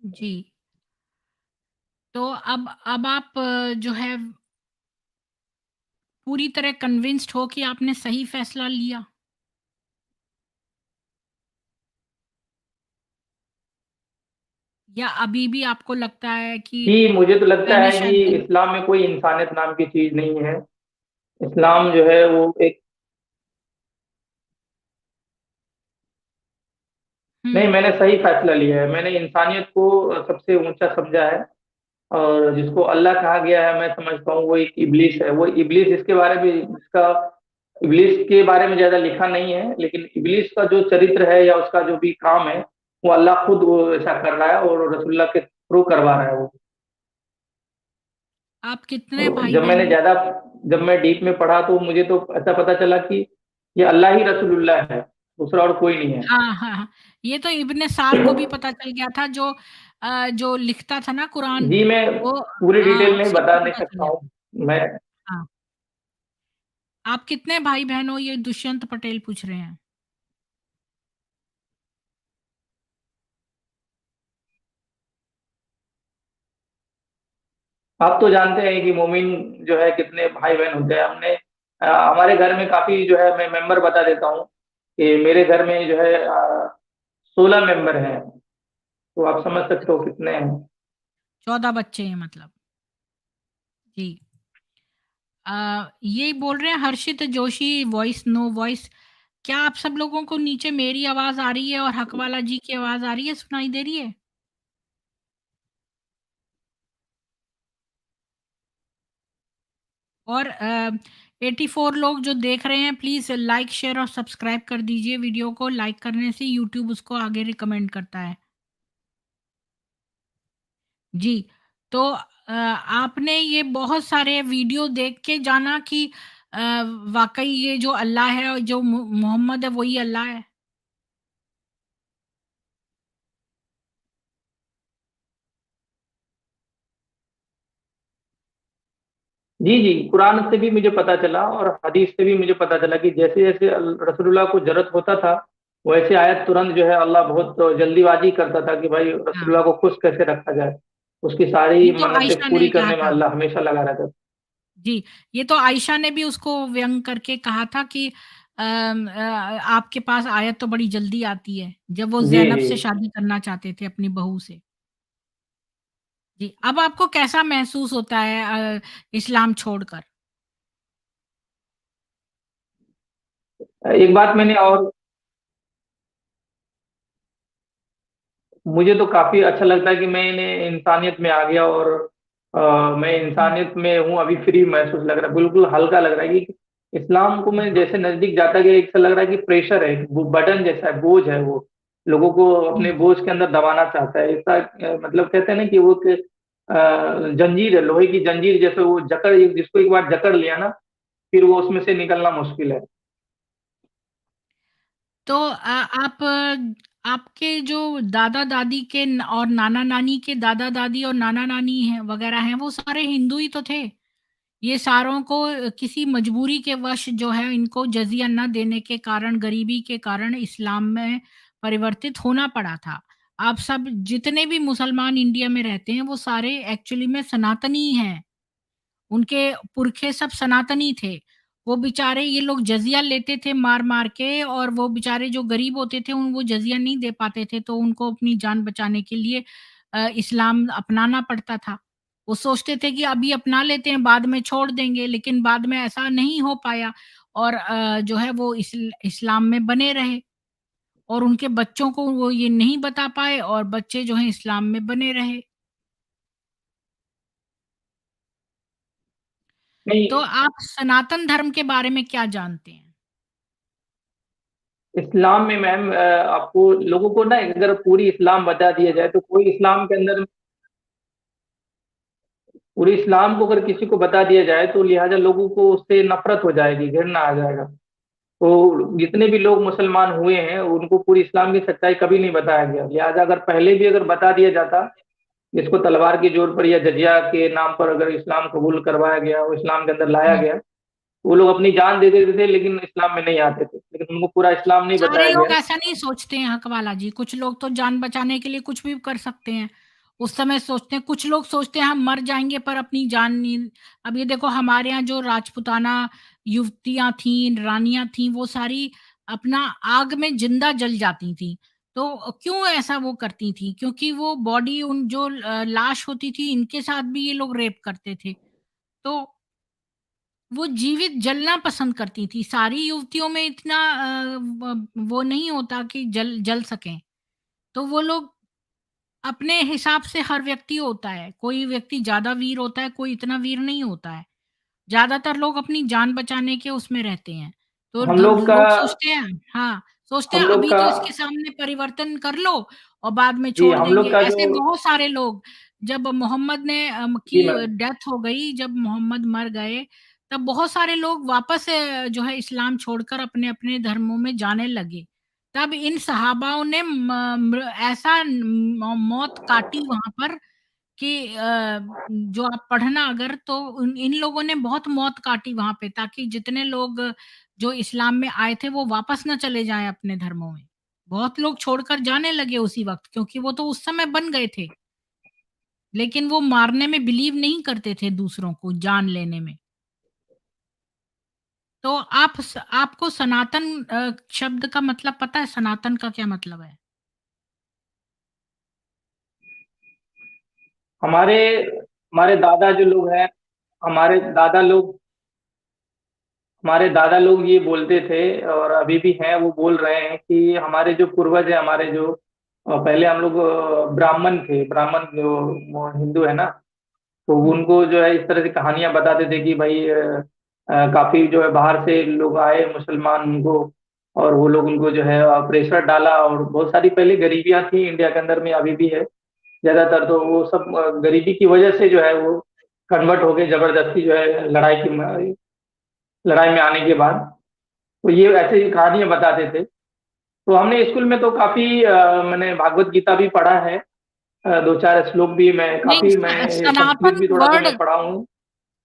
जी। तो अब आप जो है पूरी तरह कन्विंस्ड हो कि आपने सही फैसला लिया? या अभी भी आपको लगता है कि कि मुझे तो लगता मैंने है कि शायद गल इस्लाम में कोई इंसानियत नाम की चीज नहीं है। इस्लाम जो है वो एक, नहीं, हुँ, मैंने सही फैसला लिया है। मैंने इंसानियत को सबसे ऊंचा समझा है। और जिसको अल्लाह कहा गया है, मैं समझता हूँ वो एक इब्लिस है। वो इब्लिस, इसके बारे में, इसका, इब्लिस के बारे में ज्यादा लिखा नहीं है, लेकिन इब्लिस का जो चरित्र है या उसका जो भी काम है, वो अल्लाह खुद वो ऐसा कर रहा है, और रसूलुल्लाह के थ्रू करवा रहा है वो। आप कितने तो भाई-बहन हो? जब मैं डीप में पढ़ा, तो मुझे तो ऐसा पता चला कि ये अल्लाह ही रसूलुल्लाह है, दूसरा और कोई नहीं है। हाँ, हाँ, हाँ। ये तो इब्न साद को भी पता चल गया था, जो लिखता था ना कुरान, जी, मैं वो पूरी डिटेल हाँ, नहीं उसी को बता नहीं पता चल सकता गया हूँ था। मैं। हाँ। आप कितने भाई-बहन हो, ये दुष्यंत पटेल पूछ रहे हैं? आप तो जानते हैं कि मोमिन जो है कितने भाई बहन होते हैं। हमारे घर में काफी जो है, मैं मेंबर बता देता हूँ कि मेरे घर में जो है 16 मेंबर हैं। तो आप समझ सकते हो कितने हैं। 14 बच्चे हैं मतलब। जी। ये बोल रहे हैं हर्षित जोशी वॉइस नो वॉइस, क्या आप सब लोगों को नीचे मेरी आवाज़ आ रही है और हकवाला जी की आवाज़ आ रही है, सुनाई दे रही है? और 84 लोग जो देख रहे हैं, प्लीज़ लाइक, शेयर और सब्सक्राइब कर दीजिए वीडियो को। लाइक करने से यूट्यूब उसको आगे रिकमेंड करता है। जी, तो आपने ये बहुत सारे वीडियो देख के जाना कि अ, वाक़ई ये जो अल्लाह है और जो मोहम्मद है वही अल्लाह है? जी, जी, कुरान से भी मुझे पता चला और हदीस से भी मुझे पता चला कि जैसे-जैसे रसूलुल्लाह को ज़रूरत होता था, वैसे आयत तुरंत जो है अल्लाह बहुत जल्दीबाजी करता था कि भाई हाँ, रसूलुल्लाह को खुश कैसे रखा जाए। उसकी सारी ये तो मन्नतें आयशा पूरी ने कहा करने में था। अल्लाह हमेशा लगा रहता था। जी, ये तो आयशा ने भी उसको व्यंग करके कहा था कि आपके पास आयत तो बड़ी जल्दी आती है, जब वो जी, ज़ैनब जी। से शादी करना चाहते थे अपनी बहू से। जी, अब आपको कैसा महसूस होता है इस्लाम छोड़कर? एक बात मैंने और मुझे तो काफ़ी अच्छा लगता है कि मैंने इंसानियत में आ गया और मैं हुँ, इंसानियत में हूँ, अभी फ्री महसूस लग रहा है, बिल्कुल हल्का लग रहा है कि इस्लाम को मैं हुँ, जैसे नज़दीक जाता गया, एक सा लग रहा है कि प्रेशर है, वो बर्डन जैसा है, बोझ है वो। लोगों को अपने हुँ। बोझ के अंदर दबाना चाहता है। ऐसा मतलब कहते हैं ना कि वो एक जंजीर है, लोहे की जंजीर जैसे वो जकड़ जिसको एक बार जकड़ लिया ना, फिर वो उसमें से निकलना मुश्किल है। तो आपके जो दादा-दादी के और नाना-नानी के दादा-दादी और नाना-नानी हैं वगैरह हैं, वो सारे हिंदू ही तो थे। ये सारों को किसी मजबूरी के वश जो है इनको जज़िया न देने के कारण, गरीबी के कारण इस्लाम में परिवर्तित होना पड़ा था। आप सब जितने भी मुसलमान इंडिया में रहते हैं, वो सारे एक्चुअली में सनातनी हैं। उनके पुरखे सब सनातनी थे। वो बेचारे ये लोग जज़िया लेते थे मार-मार के और वो बेचारे जो गरीब होते थे उन वो जज़िया नहीं दे पाते थे, तो उनको अपनी जान बचाने के लिए इस्लाम अपनाना पड़ता था। वो सोचते थे कि अभी अपना लेते हैं, बाद में छोड़ देंगे, लेकिन बाद में ऐसा नहीं हो पाया और जो है वो इस्लाम में बने रहे और उनके बच्चों को वो ये नहीं बता पाए और बच्चे जो हैं इस्लाम में बने रहे। तो नहीं, आप सनातन धर्म के बारे में क्या जानते हैं? इस्लाम में मैम आपको लोगों को ना अगर पूरी इस्लाम बता दिया जाए तो कोई इस्लाम के अंदर पूरे इस्लाम को अगर किसी को बता दिया जाए तो लिहाजा लोगों को उससे नफरत हो जाएगी, घिरना आ जाएगा। तो जितने भी लोग मुसलमान हुए हैं उनको पूरी इस्लाम की सच्चाई कभी नहीं बताया गया। लिहाजा अगर पहले भी अगर बता दिया जाता, जिसको तलवार की जोर पर या जजिया के नाम पर अगर इस्लाम कबूल करवाया गया और इस्लाम के अंदर लाया हुँ। गया, वो लोग अपनी जान दे देते थे लेकिन इस्लाम में नहीं आते थे। लेकिन उनको पूरा इस्लाम नहीं सारे बताया लोग गया। ऐसा नहीं सोचते हैं हकवाला जी, कुछ लोग तो जान बचाने के लिए कुछ भी कर सकते हैं। उस समय सोचते हैं कुछ लोग सोचते हैं हम मर जाएँगे पर अपनी जान नहीं। अब ये देखो हमारे यहाँ जो राजपूताना युवतियाँ थीं, रानियाँ थीं, वो सारी अपना आग में ज़िंदा जल जाती थीं। तो क्यों ऐसा वो करती थीं? क्योंकि वो बॉडी उन जो लाश होती थी इनके साथ भी ये लोग रेप करते थे। तो वो जीवित जलना पसंद करती थी। सारी युवतियों में इतना वो नहीं होता कि जल जल सकें। तो वो लोग अपने हिसाब से हर व्यक्ति होता है। कोई व्यक्ति ज़्यादा वीर होता है, कोई इतना वीर नहीं होता है। ज़्यादातर लोग अपनी जान बचाने के उसमें रहते हैं। तो हम लोग का लोग सोचते हैं हाँ, सोचते हैं हम लोग अभी का तो इसके सामने परिवर्तन कर लो और बाद में जी, छोड़ हम लोग देंगे। का जो ऐसे बहुत सारे लोग जब मोहम्मद ने जी की मैम। डेथ हो गई, जब मोहम्मद मर गए, तब बहुत सारे लोग वापस जो है इस्लाम छोड़कर अपने-अपने धर्मों में जाने लगे। तब इन सहाबाओं ने ऐसा मौत काटी वहाँ पर कि जो आप पढ़ना अगर तो इन लोगों ने बहुत मौत काटी वहाँ पे ताकि जितने लोग जो इस्लाम में आए थे वो वापस ना चले जाएँ अपने धर्मों में। बहुत लोग छोड़कर जाने लगे उसी वक़्त क्योंकि वो तो उस समय बन गए थे। लेकिन वो मारने में बिलीव नहीं करते थे दूसरों को जान लेने में। तो आपको सनातन शब्द का मतलब पता है सनातन का क्या मतलब है? हमारे हमारे दादा जो लोग हैं, हमारे दादा लोग हमारे दादा लोग ये बोलते थे और अभी भी हैं, वो बोल रहे हैं कि हमारे जो पूर्वज हैं, हमारे जो पहले हम लोग ब्राह्मण थे, ब्राह्मण जो वो हिंदू है ना, तो हुँ। उनको जो है इस तरह से कहानियां बताते थे कि भाई काफी जो है बाहर से लोग आए मुसलमान उनको, और वो लोग उनको जो है प्रेशर डाला, और बहुत सारी पहले गरीबियां थी इंडिया के अंदर में, अभी भी है ज्यादातर, तो वो सब गरीबी की वजह से जो है वो कन्वर्ट हो गए जबरदस्ती जो है लड़ाई में आने के बाद। तो ये ऐसे ही कहानियां बताते थे। तो हमने स्कूल में तो काफी मैंने भागवत गीता भी पढ़ा है, दो चार श्लोक भी, मैं नहीं, काफी, मैं संस्कृत सनातन भी थोड़ा सा वर्ड मैं पढ़ा हूँ।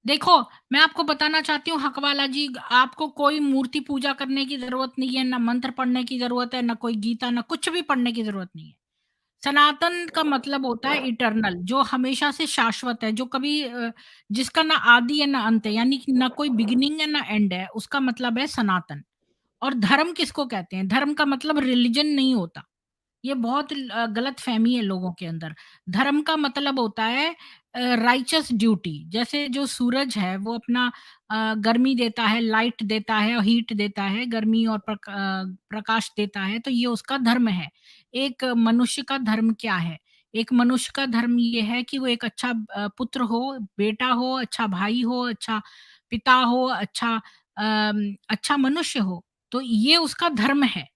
देखो, मैं आपको बताना चाहती हूँ हकवाला जी, आपको कोई मूर्ति पूजा करने की ज़रूरत नहीं है, ना मंत्र पढ़ने की ज़रूरत है, ना कोई गीता, ना कुछ भी पढ़ने की ज़रूरत नहीं है। सनातन का मतलब होता है इटर्नल, जो हमेशा से शाश्वत है, जो कभी जिसका ना आदि है ना अंत है, यानी कि ना कोई बिगिनिंग है ना एंड है, उसका मतलब है सनातन। और धर्म किसको कहते हैं? धर्म का मतलब रिलिजन नहीं होता। ये बहुत गलतफ़हमी है लोगों के अंदर। धर्म का मतलब होता है राइचस ड्यूटी। जैसे जो सूरज है वो अपना गर्मी देता है, लाइट देता है और हीट देता है, गर्मी और प्रकाश देता है, तो ये उसका धर्म है। एक मनुष्य का धर्म क्या है? एक मनुष्य का धर्म ये है कि वो एक अच्छा पुत्र हो, बेटा हो, अच्छा भाई हो, अच्छा पिता हो, अच्छा मनुष्य हो। तो ये उसका धर्म है।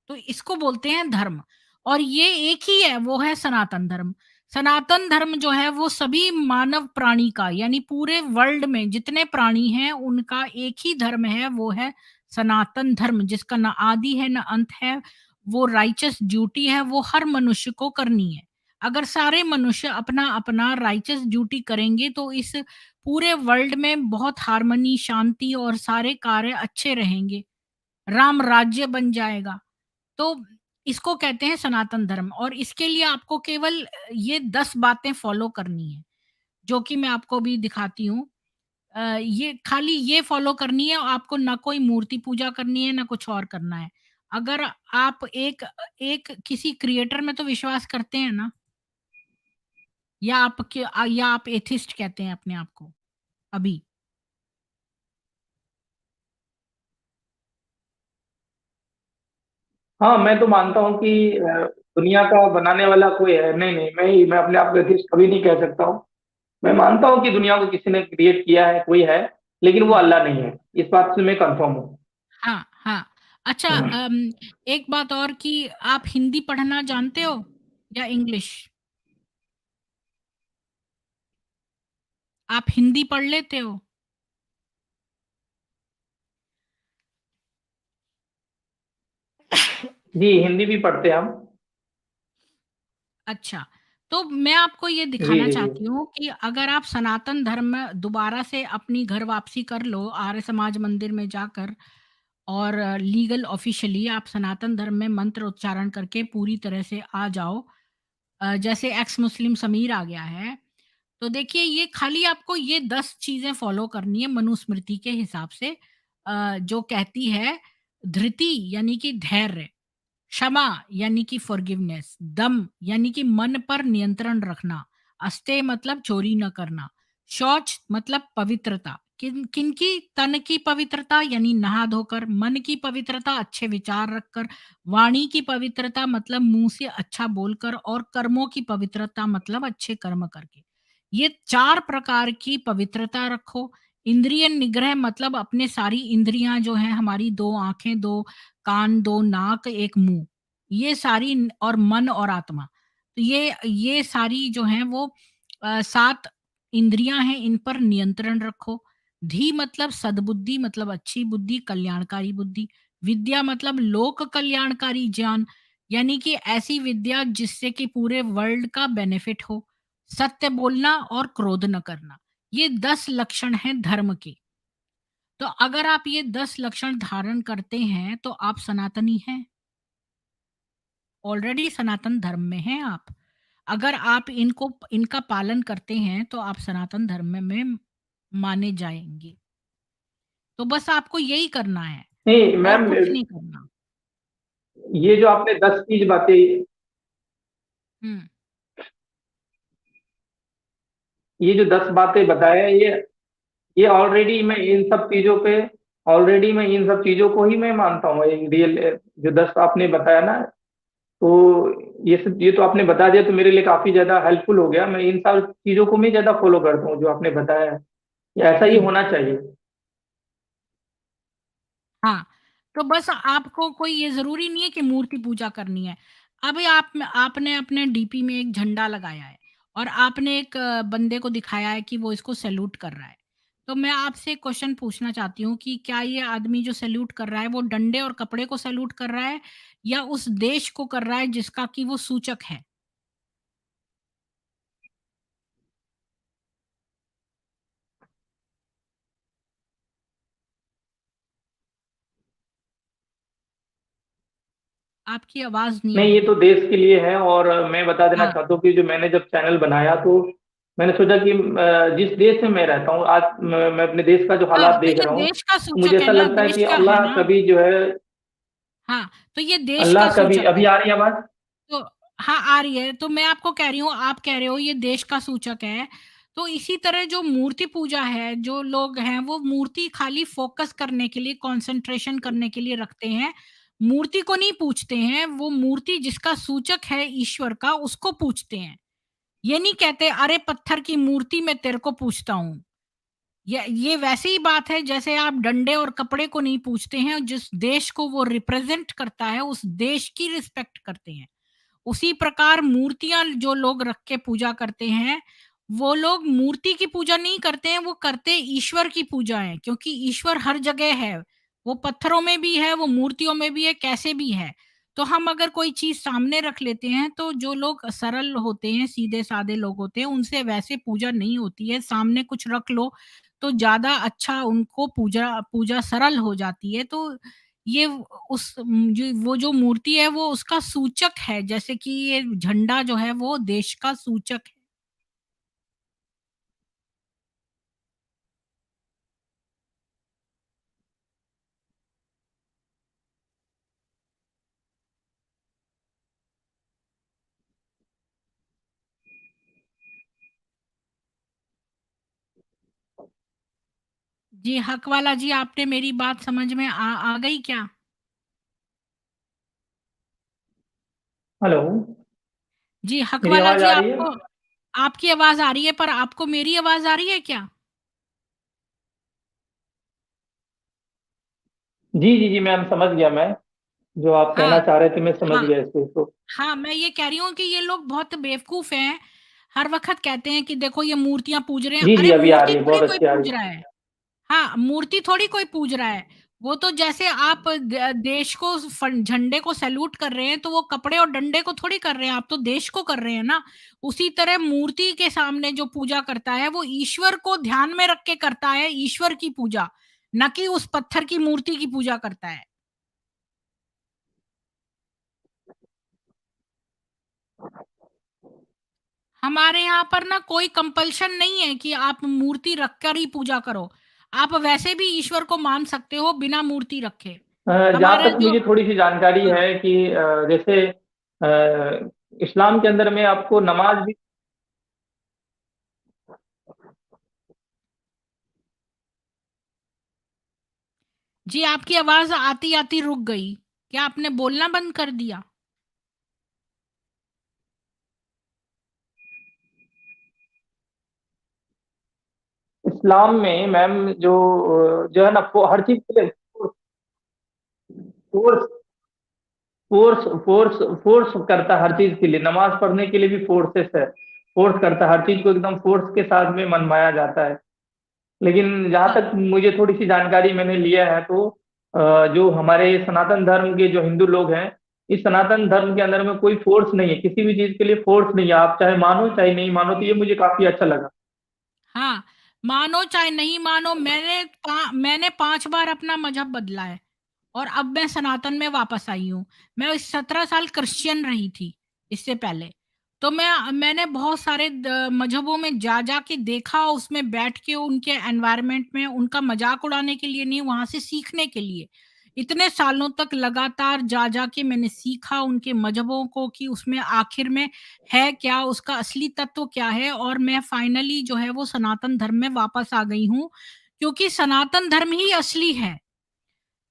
तो इसको बोलते हैं धर्म। और ये एक ही है, वो है सनातन धर्म। सनातन धर्म जो है वो सभी मानव प्राणी का, यानी पूरे वर्ल्ड में जितने प्राणी हैं उनका एक ही धर्म है, वो है सनातन धर्म, जिसका ना आदि है ना अंत है। वो राइचस ड्यूटी है, वो हर मनुष्य को करनी है। अगर सारे मनुष्य अपना अपना राइचस ड्यूटी करेंगे तो इस पूरे वर्ल्ड में बहुत हार्मनी, शांति और सारे कार्य अच्छे रहेंगे, राम राज्य बन जाएगा। तो इसको कहते हैं सनातन धर्म। और इसके लिए आपको केवल ये 10 बातें फ़ॉलो करनी है, जो कि मैं आपको अभी दिखाती हूँ। ये खाली ये फ़ॉलो करनी है, आपको ना कोई मूर्ति पूजा करनी है, ना कुछ और करना है। अगर आप एक एक किसी क्रिएटर में तो विश्वास करते हैं ना? या आप एथिस्ट कहते हैं अपने आप को अभी? हाँ, मैं तो मानता हूँ कि दुनिया का बनाने वाला कोई है, नहीं नहीं, मैं अपने आप को एथिस्ट कभी नहीं कह सकता हूँ। मैं मानता हूँ कि दुनिया को किसी ने क्रिएट किया है, कोई है, लेकिन वो हुँ। अल्लाह नहीं है, इस बात से मैं कंफर्म हूँ। हाँ, हाँ। अच्छा, हम्म। एक बात और कि आप हिंदी पढ़ना जानते हो या इंग्लिश? आप हिंदी पढ़ लेते हो? जी, हिंदी भी पढ़ते हैं हम। अच्छा, तो मैं आपको ये जी दिखाना जी जी। चाहती हूँ कि अगर आप सनातन धर्म में दोबारा से अपनी घर वापसी कर लो, आर्य समाज मंदिर में जाकर और लीगल ऑफ़िशियली आप सनातन धर्म में मंत्र उच्चारण करके पूरी तरह से आ जाओ। जैसे एक्स मुस्लिम समीर आ गया है, तो देखिए ये खाली आपको ये 10 चीज़ें फ़ॉलो करनी है मनुस्मृति के हिसाब से, जो कहती है धृति यानी कि धैर्य, क्षमा यानी कि फॉरगिवनेस, दम यानी कि मन पर नियंत्रण रखना, अस्तेय मतलब चोरी न करना, शौच मतलब पवित्रता, किनकी तन की पवित्रता यानी नहा धोकर, मन की पवित्रता अच्छे विचार रखकर, वाणी की पवित्रता मतलब मुंह से अच्छा बोलकर, और कर्मों की पवित्रता मतलब अच्छे कर्म करके। ये 4 प्रकार की पवित्रता रखो। इंद्रिय निग्रह मतलब अपने सारी इंद्रियां जो हैं हमारी, 2 आंखें, 2 कान, 2 नाक, 1 मुंह, ये सारी और मन और आत्मा। तो ये सारी जो हैं वो 7 इंद्रियाँ हैं, इन पर नियंत्रण रखो। धी मतलब सद्बुद्धि मतलब अच्छी बुद्धि, कल्याणकारी बुद्धि। विद्या मतलब लोक कल्याणकारी ज्ञान, यानी कि ऐसी विद्या जिससे कि पूरे वर्ल्ड का बेनिफिट हो। सत्य बोलना और क्रोध न करना। ये 10 लक्षण हैं धर्म के। तो अगर आप ये 10 लक्षण धारण करते हैं, तो आप सनातनी हैं। ऑलरेडी सनातन धर्म में हैं आप। अगर आप इनका पालन करते हैं तो आप सनातन धर्म में माने जाएँगे। तो बस आपको यही करना है नहीं और मैम, कुछ नहीं करना। ये जो आपने 10 चीज बातें, हुँ, ये जो 10 बातें बताया, ये ऑलरेडी मैं इन सब चीजों पे, ऑलरेडी मैं इन सब चीजों को ही मैं मानता हूँ, रियल जो 10 आपने बताया ना, तो ये तो आपने बता दिया, तो मेरे लिए काफी ज्यादा हेल्पफुल हो गया। मैं इन सब चीजों को मैं ज्यादा फॉलो करता हूँ जो आपने बताया है। ये ऐसा ही हम्म। होना चाहिए। हाँ, तो बस आपको कोई ये ज़रूरी नहीं है कि मूर्ति पूजा करनी है। अभी आपने अपने डीपी में एक झंडा लगाया है और आपने एक बंदे को दिखाया है कि वो इसको सैल्यूट कर रहा है। तो मैं आपसे एक क्वेश्चन पूछना चाहती हूँ कि क्या ये आदमी जो सैल्यूट कर रहा है, वो डंडे और कपड़े को सैल्यूट कर रहा है या उस देश को कर रहा है जिसका कि वो सूचक है? आपकी आवाज़ नहीं आ नहीं, ये रही तो है। देश के लिए है। और मैं बता देना हाँ, चाहता हूँ कि जो मैंने जब चैनल बनाया, तो मैंने सोचा कि जिस देश में मैं रहता हूँ आज, मैं अपने देश का जो हाँ, हालात तो देख ये रहा हूँ, देश का तो मुझे सूचक है ऐसा ना, लगता है देश कि का है अल्लाह ना। कभी जो है, हाँ, तो ये देश का अल्लाह कभी, सूचक अभी है। आ रही है आवाज? तो हाँ, आ रही है। तो मैं आपको कह रही हूँ, आप कह रहे हो ये देश का सूचक है। तो इसी तरह जो मूर्ति पूजा है, जो लोग हैं वो मूर्ति खाली फ़ोकस करने के लिए, कंसंट्रेशन करने के लिए रखते हैं। मूर्ति को नहीं पूजते हैं, वो मूर्ति जिसका सूचक है ईश्वर का, उसको पूजते हैं। ये नहीं कहते, अरे पत्थर की मूर्ति मैं तेरे को पूजता हूँ। ये वैसी ही बात है जैसे आप डंडे और कपड़े को नहीं पूजते हैं, जिस देश को वो रिप्रेज़ेंट करता है, उस देश की रिस्पेक्ट करते हैं। उसी प्रकार मूर्तियाँ जो लोग रख के पूजा करते हैं, वो लोग मूर्ति की पूजा नहीं करते हैं, वो करते ईश्वर की पूजा है, क्योंकि ईश्वर हर जगह है। वो पत्थरों में भी है, वो मूर्तियों में भी है, कैसे भी है। तो हम अगर कोई चीज़ सामने रख लेते हैं, तो जो लोग सरल होते हैं, सीधे-साधे लोग होते हैं, उनसे वैसे पूजा नहीं होती है। सामने कुछ रख लो, तो ज़्यादा अच्छा उनको पूजा पूजा सरल हो जाती है। तो ये वो जो मूर्ति है वो उसका सूचक है, जैसे कि ये झंडा जो है वो देश का सूचक है। जी, हक वाला जी, आपने मेरी बात समझ में आ गई क्या? हेलो, जी, हक मेरी वाला आवाज जी, आ रही है? आपको आपकी आवाज़ आ रही है, पर आपको मेरी आवाज़ आ रही है क्या? जी जी जी, मैम समझ गया मैं। जो आप कहना हाँ, चाह रहे थे, मैं समझ हाँ, गया इस चीज को। हाँ, मैं ये कह रही हूँ कि ये लोग बहुत बेवकूफ़ हैं। हर वक़्त कहते हैं कि देखो ये मूर्तियाँ पूज रहे हैं। जी जी, अरे अभी आ मूर्ति रही है, थोड़ी बहुत कोई अच्छी आ रही पूज है। रहा है। हाँ, मूर्ति थोड़ी कोई पूज रहा है। वो तो जैसे आप देश को झंडे को सैल्यूट कर रहे हैं, तो वो कपड़े और डंडे को थोड़ी कर रहे हैं, आप तो देश को कर रहे हैं ना। उसी तरह मूर्ति के सामने जो पूजा करता है, वो ईश्वर को ध्यान में रख के करता है, ईश्वर की पूजा, ना कि उस पत्थर की मूर्ति की पूजा करता है। हमारे यहाँ पर ना कोई कंपल्शन नहीं है कि आप मूर्ति रखकर ही पूजा करो। आप वैसे भी ईश्वर को मान सकते हो बिना मूर्ति रखे। जहाँ हमारे तक जो मुझे थोड़ी सी जानकारी हाँ, है कि जैसे इस्लाम के अंदर में आपको नमाज भी। जी, आपकी आवाज़ आती-आती रुक गई। क्या आपने बोलना बंद कर दिया? इस्लाम में मैम जो है ना, हर चीज के लिए फोर्स फोर्स फोर्स फोर्स करता है। हर चीज के लिए, नमाज पढ़ने के लिए भी फोर्सेस है। फोर्स करता है, हर चीज को एकदम फोर्स के साथ में मनवाया जाता है। लेकिन जहाँ हाँ, तक मुझे थोड़ी सी जानकारी मैंने लिया है, तो जो हमारे सनातन धर्म के जो हिंदू लोग हैं, इस सनातन धर्म के अंदर में कोई फोर्स नहीं है, किसी भी चीज के लिए फोर्स नहीं है। आप चाहे मानो चाहे नहीं मानो, तो ये मुझे काफी अच्छा लगा। हाँ, मानो चाहे नहीं मानो, मैंने 5 बार अपना मज़हब बदला है और अब मैं सनातन में वापस आई हूँ। मैं 17 साल क्रिश्चियन रही थी, इससे पहले। तो मैंने बहुत सारे मज़हबों में जा के देखा, उसमें बैठ के उनके एनवायरनमेंट में उनका मज़ाक उड़ाने के लिए नहीं, वहाँ से सीखने के लिए। इतने सालों तक लगातार जा के मैंने सीखा उनके मज़हबों को कि उसमें आखिर में है क्या, उसका असली तत्व क्या है, और मैं फाइनली जो है वो सनातन धर्म में वापस आ गई हूँ, क्योंकि सनातन धर्म ही असली है।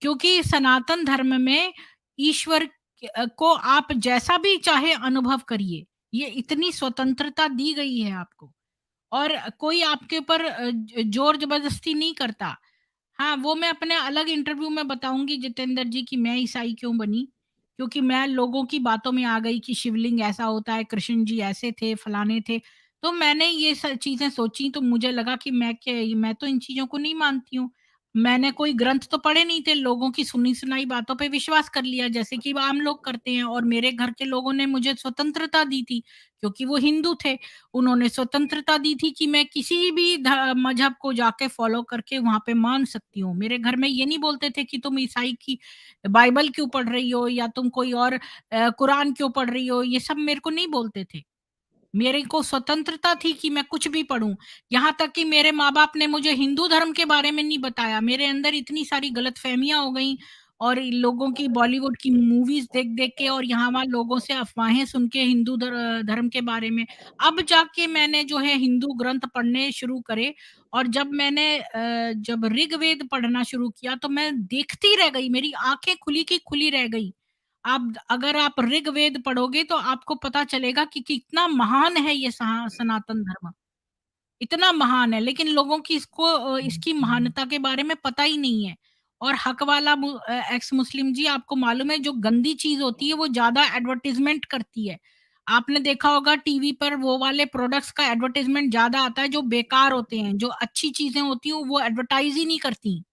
क्योंकि सनातन धर्म में ईश्वर को आप जैसा भी चाहे अनुभव करिए। ये इतनी स्वतंत्रता दी गई है आपको और कोई आपके ऊपर ज़ोर ज़बरदस्ती नहीं करता। हाँ, वो मैं अपने अलग इंटरव्यू में बताऊँगी जितेंद्र जी कि मैं ईसाई क्यों बनी। क्योंकि मैं लोगों की बातों में आ गई कि शिवलिंग ऐसा होता है, कृष्ण जी ऐसे थे, फलाने थे। तो मैंने ये चीज़ें सोची तो मुझे लगा कि मैं तो इन चीज़ों को नहीं मानती हूँ। मैंने कोई ग्रंथ तो पढ़े नहीं थे, लोगों की सुनी-सुनाई बातों पे विश्वास कर लिया जैसे कि आम लोग करते हैं और मेरे घर के लोगों ने मुझे स्वतंत्रता दी थी क्योंकि वो हिंदू थे। उन्होंने स्वतंत्रता दी थी कि मैं किसी भी मज़हब को जाके फ़ॉलो करके वहाँ पे मान सकती हूँ। मेरे घर में ये नहीं बोलते थे कि तुम ईसाई की बाइबल क्यों पढ़ रही हो या तुम कोई और कुरान क्यों पढ़ रही हो, ये सब मेरे को नहीं बोलते थे। मेरे को स्वतंत्रता थी कि मैं कुछ भी पढ़ूँ। यहाँ तक कि मेरे माँ-बाप ने मुझे हिंदू धर्म के बारे में नहीं बताया। मेरे अंदर इतनी सारी गलतफ़हमियाँ हो गईं और इन लोगों की बॉलीवुड की मूवीज़ देख-देख के और यहाँ-वहाँ लोगों से अफ़वाहें सुन के हिंदू धर्म के बारे में। अब जाके मैंने जो है हिंदू ग्रंथ पढ़ने शुरू करे और जब ऋग्वेद पढ़ना शुरू किया तो मैं देखती रह गई, मेरी आँखें खुली की खुली रह गई। अगर आप ऋग्वेद पढ़ोगे तो आपको पता चलेगा कि कितना महान है ये सनातन धर्म, इतना महान है लेकिन लोगों की इसकी महानता के बारे में पता ही नहीं है। और हक वाला एक्स मुस्लिम जी आपको मालूम है जो गंदी चीज़ होती है वो ज़्यादा एडवर्टाइज़मेंट करती है। आपने देखा होगा टीवी पर वो वाले प्रोडक्ट्स का एडवर्टाइज़मेंट ज़्यादा आता है जो बेकार होते हैं, जो अच्छी चीज़ें होती हैं वो एडवर्टाइज़ ही नहीं करती।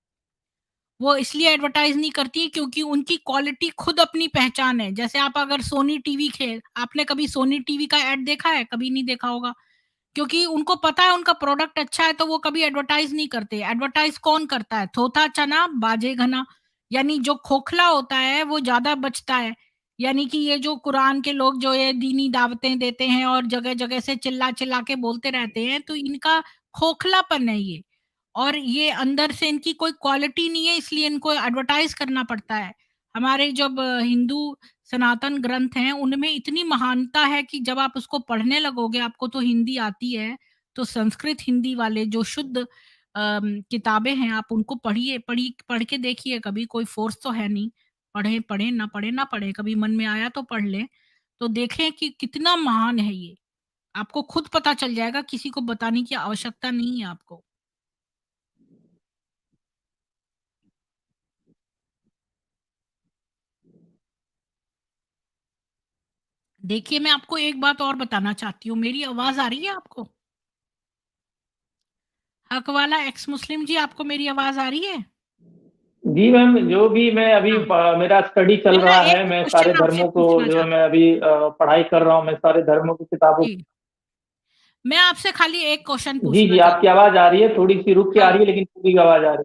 वो इसलिए एडवर्टाइज़ नहीं करती है क्योंकि उनकी क्वालिटी खुद अपनी पहचान है। जैसे आप अगर सोनी टीवी खे आपने कभी सोनी टीवी का ऐड देखा है? कभी नहीं देखा होगा। क्योंकि उनको पता है उनका प्रोडक्ट अच्छा है तो वो कभी एडवर्टाइज़ नहीं करते। एडवर्टाइज़ कौन करता है? थोथा चना बाजे घना। यानी जो खोखला होता है वो ज़्यादा बचता है। यानी कि ये जो कुरान के लोग जो ये दीनी दावतें देते हैं और जगह-जगह से चिल्ला-चिल्ला के बोलते रहते हैं तो इनका खोखलापन है ये। और ये अंदर से इनकी कोई क्वालिटी नहीं है इसलिए इनको एडवर्टाइज़ करना पड़ता है। हमारे जब हिंदू सनातन ग्रंथ हैं, उनमें इतनी महानता है कि जब आप उसको पढ़ने लगोगे, आपको तो हिंदी आती है, तो संस्कृत हिंदी वाले जो शुद्ध किताबें हैं, आप उनको पढ़ के देखिए कभी, कोई फ़ोर्स तो है नहीं। पढ़ें, ना पढ़ें, कभी मन में आया तो पढ़ लें। तो देखें कि कितना महान है ये। आपको खुद पता चल जाएगा, किसी को बताने की आवश्यकता नहीं है आपको। देखिए, मैं आपको एक बात और बताना चाहती हूँ, मेरी आवाज़ आ रही है आपको? हक वाला एक्स मुस्लिम जी, आपको मेरी आवाज़ आ रही है? जी मैम, जो भी मैं अभी हाँ, मेरा स्टडी चल मैं ना रहा एक है, मैं सारे क्वेश्चन आपसे धर्मों को पूछना जो है मैं चाहती अभी पढ़ाई कर रहा हूँ, मैं सारे धर्मों की किताबों। जी, मैं आपसे खाली एक क्वेश्चन जी जी, पूछना आपकी चाहती हूँ। आवाज़ आ रही है, थोड़ी सी रुक के आ हाँ, रही है लेकिन पूरी आवाज़ आ रही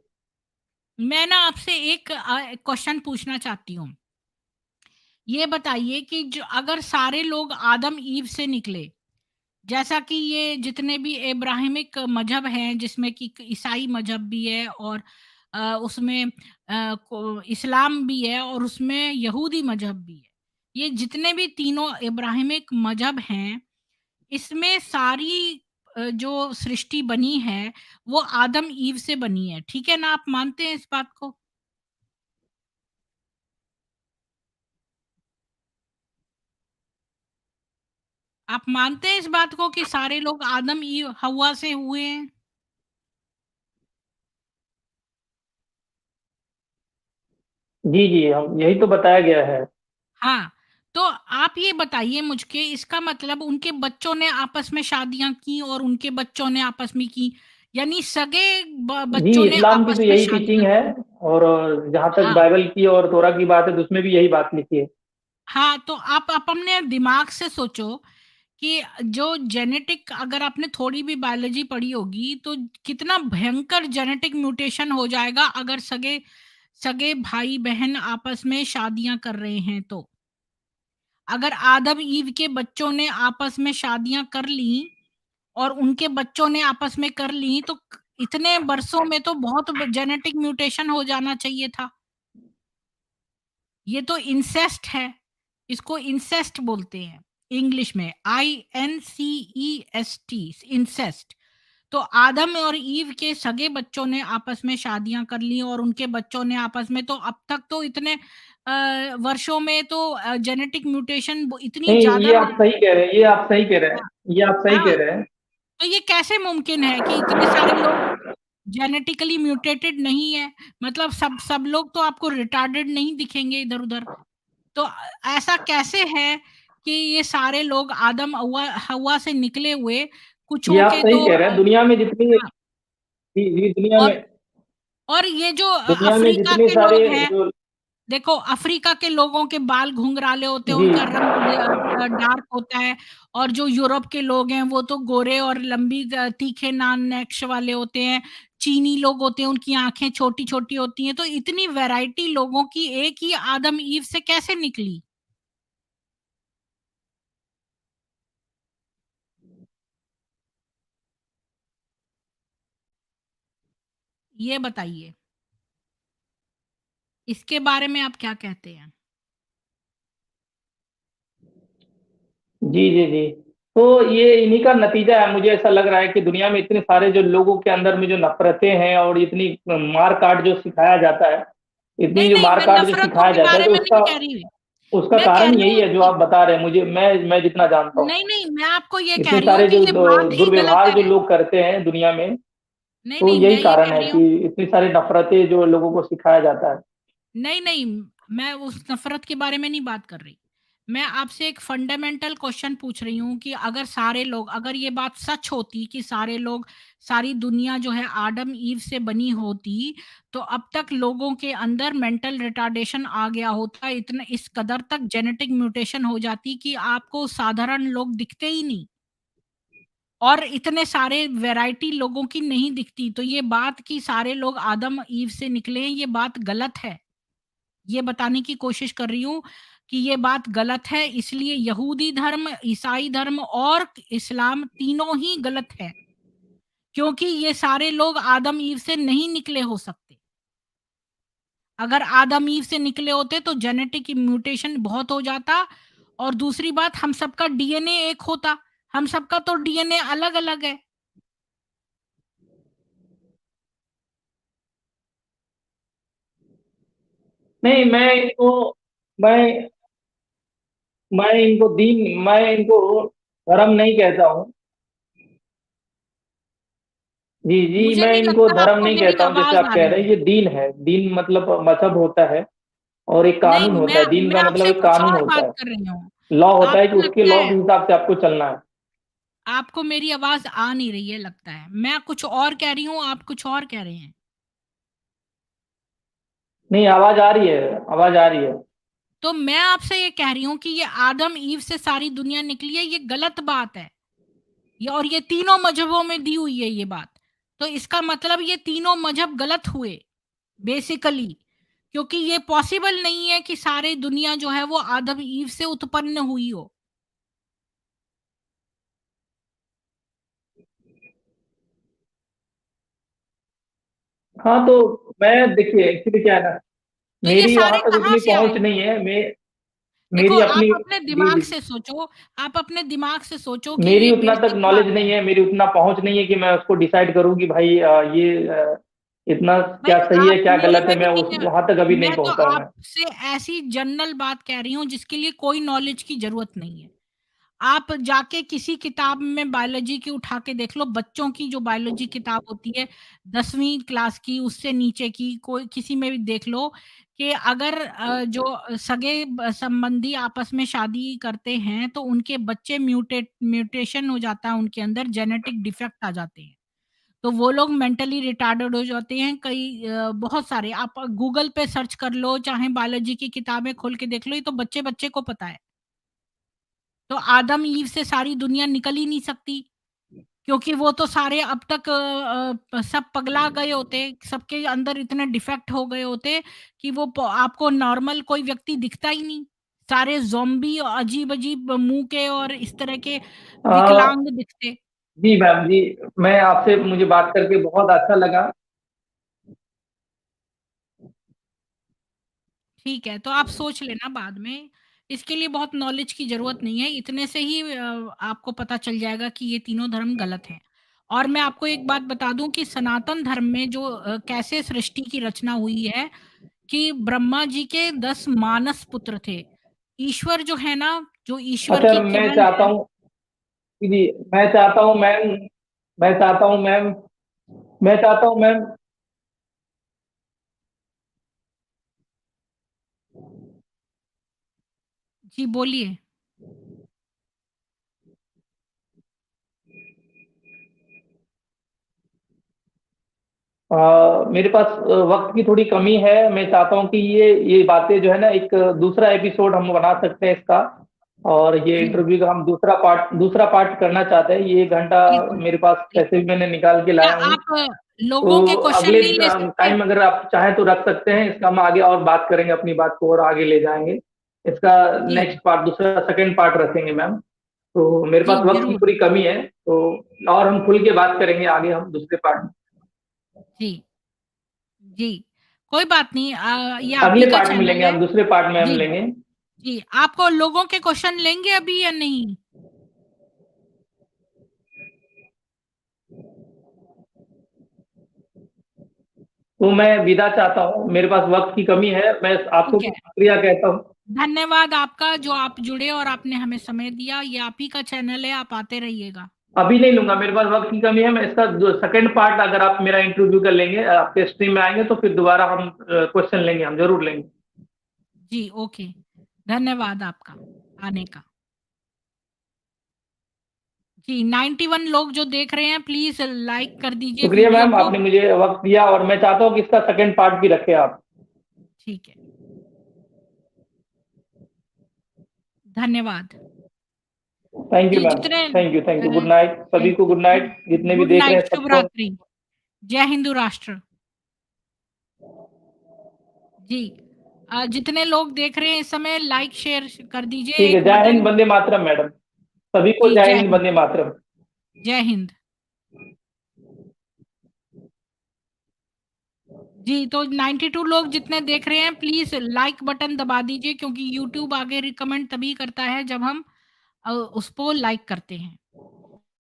मैं ना आपसे एक क्वेश्चन पूछना चाहती हूँ। ये बताइए कि जो अगर सारे लोग आदम ईव से निकले, जैसा कि ये जितने भी इब्राहिमिक मज़हब हैं, जिसमें कि ईसाई मज़हब भी है और उसमें इस्लाम भी है और उसमें यहूदी मज़हब भी है। ये जितने भी तीनों इब्राहिमिक मज़हब हैं, इसमें सारी जो सृष्टि बनी है, वो आदम ईव से बनी है। ठीक है ना? आप मानते हैं इस बात को? आप मानते हैं इस बात को कि सारे लोग आदम ईव हव्वा से हुए हैं? है। जी जी, हम यही तो बताया गया है। हाँ, तो आप ये बताइए मुझके इसका मतलब उनके बच्चों ने आपस में शादियाँ की और उनके बच्चों ने आपस में की, यानी सगे जी, बच्चों ने इस्लाम की आपस तो में यही टीचिंग शादियाँ है। की। और जहाँ तक हाँ, बाइबल की और तोरा की बात है तो उसमें भी यही बात लिखी है। हाँ, तो आप अपने दिमाग से सोचो कि जो जेनेटिक अगर आपने थोड़ी भी बायोलॉजी पढ़ी होगी, तो कितना भयंकर जेनेटिक म्यूटेशन हो जाएगा अगर सगे सगे भाई-बहन आपस में शादियाँ कर रहे हैं तो। अगर आदम ईव के बच्चों ने आपस में शादियाँ कर लीं और उनके बच्चों ने आपस में कर लीं, तो इतने बरसों में तो बहुत जेनेटिक म्यूटेशन हो जाना चाहिए था। ये तो इंसेस्ट है। इसको इंसेस्ट बोलते हैं इंग्लिश में, INCEST, इंसेस्ट। तो आदम और ईव के सगे बच्चों ने आपस में शादियां कर ली और उनके बच्चों ने आपस में, तो अब तक तो इतने वर्षों में तो जेनेटिक म्यूटेशन इतनी नहीं, ज़्यादा ये आप सही कह रहे हैं, ये आप सही कह रहे हैं, हाँ, ये आप सही कह हाँ, रहे हैं। तो ये कैसे मुमकिन है कि इतने सारे लोग जेनेटिकली म्यूटेटेड नहीं है? मतलब सब सब लोग तो आपको रिटार्डेड नहीं दिखेंगे इधर-उधर। तो ऐसा कैसे है कि ये सारे लोग आदम हव्वा हव्वा से निकले हुए, ये कुछों आप के सही तो कह रहे हैं, दुनिया में जितनी हाँ, जी, जी, दुनिया में और और ये जो दुनिया में अफ्रीका जितने के सारे लोग हैं, जो देखो अफ्रीका के लोगों के बाल घुंघराले होते हैं, जी, उनका रंग डार्क होता है और जो यूरोप के लोग हैं वो तो गोरे और लंबी तीखे नान नेक्श वाले होते हैं। चीनी लोग होते हैं, उनकी आँखें छोटी-छोटी होती हैं, तो इतनी वैरायटी लोगों की एक ही आदम ईव से कैसे निकली? ये बताइए। इसके बारे में आप क्या कहते हैं? जी, जी, जी। तो ये इन्हीं का नतीजा है, मुझे ऐसा लग रहा है कि दुनिया में इतने सारे जो लोगों के अंदर में जो नफ़रतें हैं और इतनी मार-काट जो सिखाया जाता है, नहीं, इतनी जो नहीं, मैं मार-काट जो नफ़रतों सिखाया के जाता है, बारे तो में नहीं उसका कह रही। उसका मैं कह कारण रही यही हूँ है जो कि आप बता रहे हैं मुझे, मैं जितना जानता हूँ। नहीं, नहीं, मैं आपको ये कह इतने रही हूँ सारे कि जो ये बात ही गलत दुर्व्यवहार जो है। लोग करते हैं दुनिया में, नहीं, तो नहीं, यही मैं ये कारण कह है रही कि हूँ इतनी सारी नफ़रतें जो लोगों को सिखाया जाता है। नहीं, नहीं, मैं उस नफ़रत के बारे में नहीं बात कर रही। मैं आपसे एक फंडामेंटल क्वेश्चन पूछ रही हूँ कि अगर सारे लोग अगर ये बात सच होती कि सारे लोग सारी दुनिया जो है आदम ईव से बनी होती, तो अब तक लोगों के अंदर मेंटल रिटार्डेशन आ गया होता, इतना इस कदर तक जेनेटिक म्यूटेशन हो जाती कि आपको साधारण लोग दिखते ही नहीं और इतने सारे वैरायटी लोगों की नहीं दिखती। तो ये बात कि सारे लोग आदम ईव से निकले हैं, ये बात गलत है। ये बताने की कोशिश कर रही हूँ कि ये बात गलत है, इसलिए यहूदी धर्म, ईसाई धर्म और इस्लाम तीनों ही गलत है, क्योंकि ये सारे लोग आदम ईव से नहीं निकले हो सकते। अगर आदम ईव से निकले होते तो जेनेटिक म्यूटेशन बहुत हो जाता और दूसरी बात हम सबका डीएनए एक होता, हम सबका तो डीएनए अलग-अलग है। नहीं, मैं मैं इनको धर्म नहीं कहता हूँ। जी, जी, मुझे मैं नहीं इनको लगता धर्म आपको नहीं मेरी कहता हूँ जैसे आवाज़ आप आ कह रही रहे हैं, है। ये दीन है। दीन मतलब मज़हब होता है और एक नहीं, कानून होता है। दीन मैं का मतलब आपसे एक कुछ कानून और होता बात है। कर रही हूँ। लॉ होता है कि आपको उसके लगता लॉ है के हिसाब से आपको चलना है। आपको मेरी आवाज़ आ नहीं रही है लगता है। मैं कुछ और कह रही हूँ, आप कुछ और कह रहे हैं। नहीं, आवाज़ आ रही है, आवाज़ आ रही है। तो मैं आपसे ये कह रही हूँ कि ये आदम ईव से सारी दुनिया निकली है, ये गलत बात है। ये और ये तीनों मज़हबों में दी हुई है ये बात। तो इसका मतलब ये तीनों मज़हब गलत हुए बेसिकली, क्योंकि ये पॉसिबल नहीं है कि सारी दुनिया जो है वो आदम ईव से उत्पन्न हुई हो। हाँ, तो मैं देखिए एक्चुअली क्या है ना, तो ये मेरी वहाँ सारे तक कहाँ उतनी से पहुँच आए? नहीं है। देखो मेरी आप अपनी अपने जी, दिमाग जी। से सोचो, आप अपने दिमाग से सोचो कि मेरी ये उतना तक बेसिक नॉलेज बात नहीं है। है, मेरी उतना पहुँच नहीं है कि मैं उसको डिसाइड करूँ कि भाई इतना भाई क्या सही है, आप क्या मेरे गलत है, में मैं नहीं उस है, वहाँ तक अभी नहीं मैं तो पहुँचा हूँ मैं। आपसे ऐसी जनरल बात कह रही हूँ जिसके लिए कोई नॉलेज की ज़रूरत नहीं है। आप जाके किसी किताब में बायोलॉजी की उठा के देख लो, बच्चों की जो बायोलॉजी किताब होती है 10वीं क्लास की, उससे नीचे की कोई किसी में भी देख लो कि अगर जो सगे संबंधी आपस में शादी करते हैं तो उनके बच्चे म्यूटेशन हो जाता है उनके अंदर, जेनेटिक डिफेक्ट आ जाते हैं। तो वो लोग मेंटली रिटार्डेड हो जाते हैं। बहुत सारे आप गूगल पे सर्च कर लो, चाहे बायोलॉजी की किताबें खोल के देख लो, ये तो बच्चे-बच्चे को पता है। तो आदम ईव से सारी दुनिया निकल ही नहीं सकती, क्योंकि वो तो सारे अब तक सब पगला गए होते, सबके अंदर इतने डिफेक्ट हो गए होते कि वो आपको नॉर्मल कोई व्यक्ति दिखता ही नहीं। सारे ज़ॉम्बी अजीब-अजीब मुँह के और इस तरह के अ, विकलांग दिखते। जी मैम जी, मैं आपसे मुझे बात करके बहुत अच्छा लगा। ठीक है, तो आप सोच लेना बाद में। इसके लिए बहुत नॉलेज की ज़रूरत नहीं है, इतने से ही आपको पता चल जाएगा कि ये तीनों धर्म गलत हैं। और मैं आपको एक बात बता दूँ कि सनातन धर्म में जो कैसे सृष्टि की रचना हुई है, कि ब्रह्मा जी के 10 मानस पुत्र थे। ईश्वर जो है ना, जो ईश्वर अच्छा, की मैं किरण चाहता है। हूँ जी, मैं चाहता हूँ मैम मैं चाहता हूँ मैम मैं चाहता हूँ मैम जी, बोलिए। मेरे पास वक्त की थोड़ी कमी है। मैं चाहता हूँ कि ये बातें जो है ना, एक दूसरा एपिसोड हम बना सकते हैं इसका। और ये जी, इंटरव्यू का हम दूसरा पार्ट करना चाहते हैं। ये 1 घंटा बिल्कुल, मेरे पास कैसे बिल्कुल। भी मैंने निकाल के क्या लाया हूँ। आप लोगों के तो क्वेश्चन अगले नहीं ले सकते? टाइम अगर आप चाहें तो रख सकते हैं। इसका हम आगे और बात करेंगे, अपनी बात को और आगे ले जाएंगे। इसका जी, नेक्स्ट पार्ट, दूसरा सेकंड पार्ट रखेंगे मैम। तो मेरे जी, पास वक्त की ज़रूर। थोड़ी कमी है, तो और हम खुल के बात करेंगे आगे हम दूसरे पार्ट में। जी, जी। कोई बात नहीं, ये आप ही अगले का पार्ट में चैनल लेंगे है। हम, दूसरे पार्ट में हम जी, लेंगे। जी। आपको लोगों के क्वेश्चन लेंगे अभी या नहीं? तो मैं विदा चाहता हूँ, मेरे पास वक्त की कमी है। मैं आपको ठीक है। शुक्रिया कहता हूँ। धन्यवाद आपका जो आप जुड़े और आपने हमें समय दिया। ये आप ही का चैनल है, आप आते रहिएगा। अभी नहीं लूंगा, मेरे पास वक्त की कमी है। मैं इसका सेकंड पार्ट, अगर आप मेरा इंटरव्यू कर लेंगे, आपके स्ट्रीम में आएंगे, तो फिर दोबारा हम क्वेश्चन लेंगे, हम जरूर लेंगे। जी, ओके। धन्यवाद आपका आने का। जी, 91 लोग जो देख रहे हैं, प्लीज़ लाइक कर दीजिए शुक्रिया वीडियो मैम, को। आपने मुझे वक्त दिया, और मैं चाहता हूँ कि इसका सेकंड पार्ट भी रखें आप। ठीक है। धन्यवाद। Thank you ji, ma'am. जितने थैंक यू, गुड नाइट सभी थैंक को, यू। गुड गुड नाइट जितने भी गुड देख रहे नाइट, हैं शुभ सबको। रात्रि। जय हिंदू राष्ट्र। जी। जितने लोग देख रहे हैं इस समय, लाइक शेयर कर दीजिए ठीक है, एक जय हिंद, बटन। वंदे मातरम मैडम। सभी को जी, जय जय हिंद, हिंद। वंदे मातरम। जय हिंद। जी, तो 92 लोग जितने देख रहे हैं, प्लीज़ लाइक बटन दबा दीजिए, क्योंकि यूट्यूब आगे रिकमेंड तभी करता है जब हम उसको लाइक करते हैं।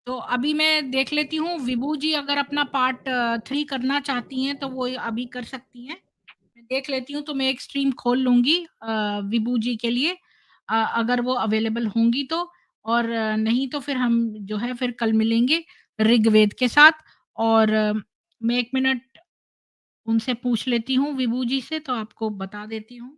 तो अभी मैं देख लेती हूँ, विभू जी अगर अपना पार्ट 3 करना चाहती हैं तो वो अभी कर सकती हैं। मैं देख लेती हूँ, तो मैं एक स्ट्रीम खोल लूँगी विभू जी के लिए, अगर वो अवेलेबल होंगी तो। और नहीं तो फिर हम जो है फिर कल मिलेंगे ऋग्वेद के साथ। और मैं 1 मिनट उनसे पूछ लेती हूँ विभू जी से, तो आपको बता देती हूँ।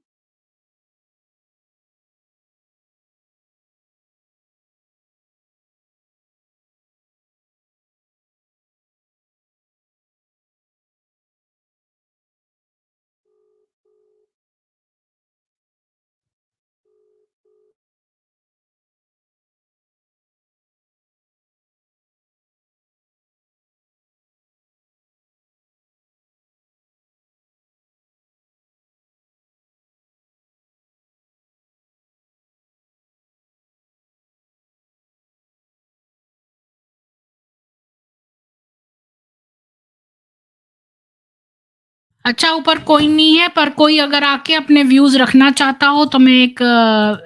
अच्छा, ऊपर कोई नहीं है, पर कोई अगर आके अपने व्यूज़ रखना चाहता हो तो मैं एक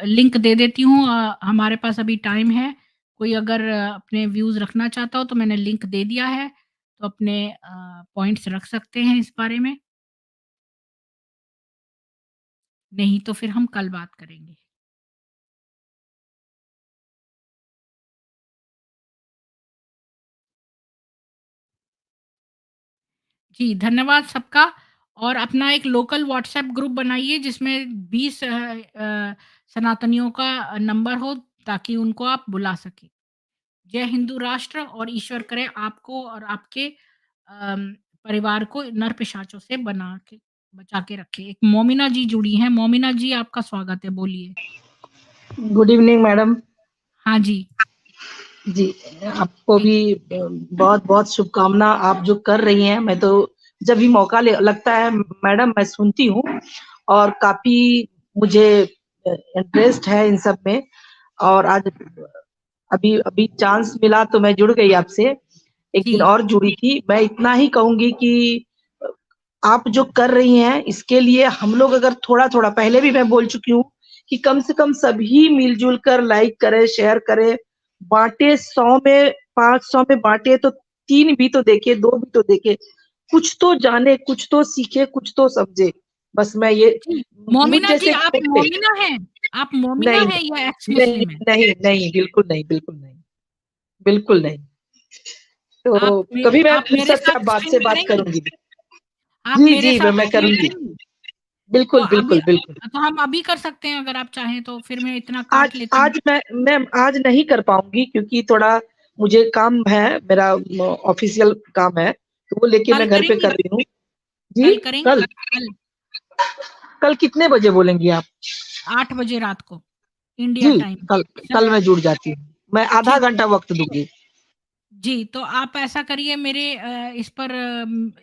लिंक दे देती हूँ। हमारे पास अभी टाइम है। कोई अगर अपने व्यूज़ रखना चाहता हो तो मैंने लिंक दे दिया है, तो अपने पॉइंट्स रख सकते हैं इस बारे में। नहीं तो फिर हम कल बात करेंगे। जी, धन्यवाद सबका। और अपना एक लोकल व्हाट्सएप ग्रुप बनाइए जिसमें 20 सनातनियों का नंबर हो, ताकि उनको आप बुला सकें। जय हिंदू राष्ट्र, और ईश्वर करे आपको और आपके परिवार को नर पिशाचों से बना के बचा के रखे। एक मोमिना जी जुड़ी हैं। मोमिना जी, आपका स्वागत है, बोलिए। Good evening madam. हाँ जी। जी, आपको जी, भी बहुत बहुत शुभकामना। आप जो कर रही हैं, मैं तो जब भी मौका लगता है मैडम मैं सुनती हूँ, और काफी मुझे इंटरेस्ट है इन सब में। और आज अभी अभी चांस मिला तो मैं जुड़ गई आपसे। एक दिन जी, और जुड़ी थी। मैं इतना ही कहूंगी कि आप जो कर रही हैं इसके लिए हम लोग अगर थोड़ा-थोड़ा, पहले भी मैं बोल चुकी हूँ कि कम से कम सभी मिल-जुल कर लाइक करें, शेयर करें, बाँटे 100 में, 500 में बाँटे तो 3 भी तो देखे, 2 भी तो देखे। कुछ तो जाने, कुछ तो सीखे, कुछ तो समझे। बस मैं ये जी, मुझ मोमिना जी जैसे आप व्यक्ति मोमिना हैं? आप मोमिना नहीं, हैं या एक्स नहीं, मुस्लिम हैं? नहीं, नहीं, बिल्कुल नहीं, बिल्कुल नहीं, बिल्कुल नहीं। तो कभी मैं आप मेरे फुर्सत से साथ आप बात स्ट्रीम से बात करेंगी? करूँगी। आप जी, मेरे जी, साथ मैं स्ट्रीम करूँगी। करेंगी? तो बिल्कुल, अभी बिल्कुल, बिल्कुल। तो हम अभी कर सकते हैं अगर आप चाहें तो, फिर मैं इतना आज काट लेती हूँ। आज मैं आज नहीं कर पाऊँगी क्योंकि थोड़ा मुझे काम है, मेरा ऑफ़िशियल काम है, तो वो लेके कल मैं घर पे करेंगी? कर रही हूँ। जी, कल करेंगी? कल? कल कल कितने बजे बोलेंगी आप? 8 बजे रात को, इंडिया जी, टाइम। कल स कल मैं जुड़ जाती हूँ। मैं आधा ठीक है। घंटा वक़्त दूँगी। जी, तो आप ऐसा करिए मेरे इस पर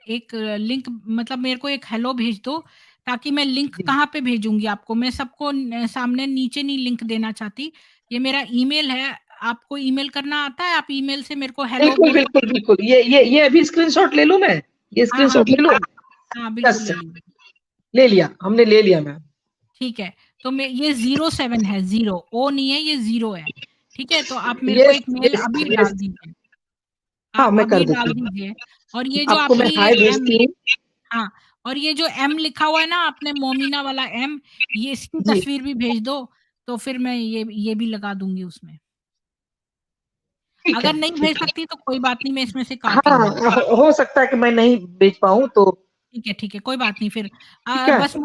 एक लिंक मतलब मेरे को एक हेलो भेज दो, ताकि मैं लिंक जी। कहाँ पे भेजूँगी आपको? मैं सबको सामने नीचे नहीं लिंक देना चाहती। ये मेरा ईमेल है, आपको ईमेल करना आता है? आप ईमेल से मेरे को हेलो बिल्कुल, बोल बिल्कुल, सकते हैं। बिल्कुल। ये अभी स्क्रीनशॉट ले लूँ मैं? ये हाँ, हाँ, स्क्रीनशॉट ले लूँ? बिल्कुल। हाँ, बिल्कुल यस, ले लीजिए। ले लिया, हमने ले लिया मैम। ठीक है, तो मैं ये 07 है, 0 ओ नहीं है, ये 0 है। ठीक है? तो आप मेरे को यस, एक मेल यस, अभी यस। डाल दीजिए। हाँ, मैं कर अभी देती डाल हूँ। दीजिए और ये जो आपको मैं आपकी हाय एम भेजती हूँ। हाँ, और ये जो एम लिखा हुआ है ना आपने मोमिना वाला एम, ये इसकी जी, तस्वीर भी भेज दो, तो फिर मैं ये भी लगा दूँगी उसमें। ठीक है, अगर नहीं भेज ठीक है। सकती तो कोई बात नहीं, मैं इसमें से काट हाँ, लूँगी। हो सकता है कि मैं नहीं भेज पाऊँ तो ठीक है, कोई बात नहीं फिर। ठीक है? बस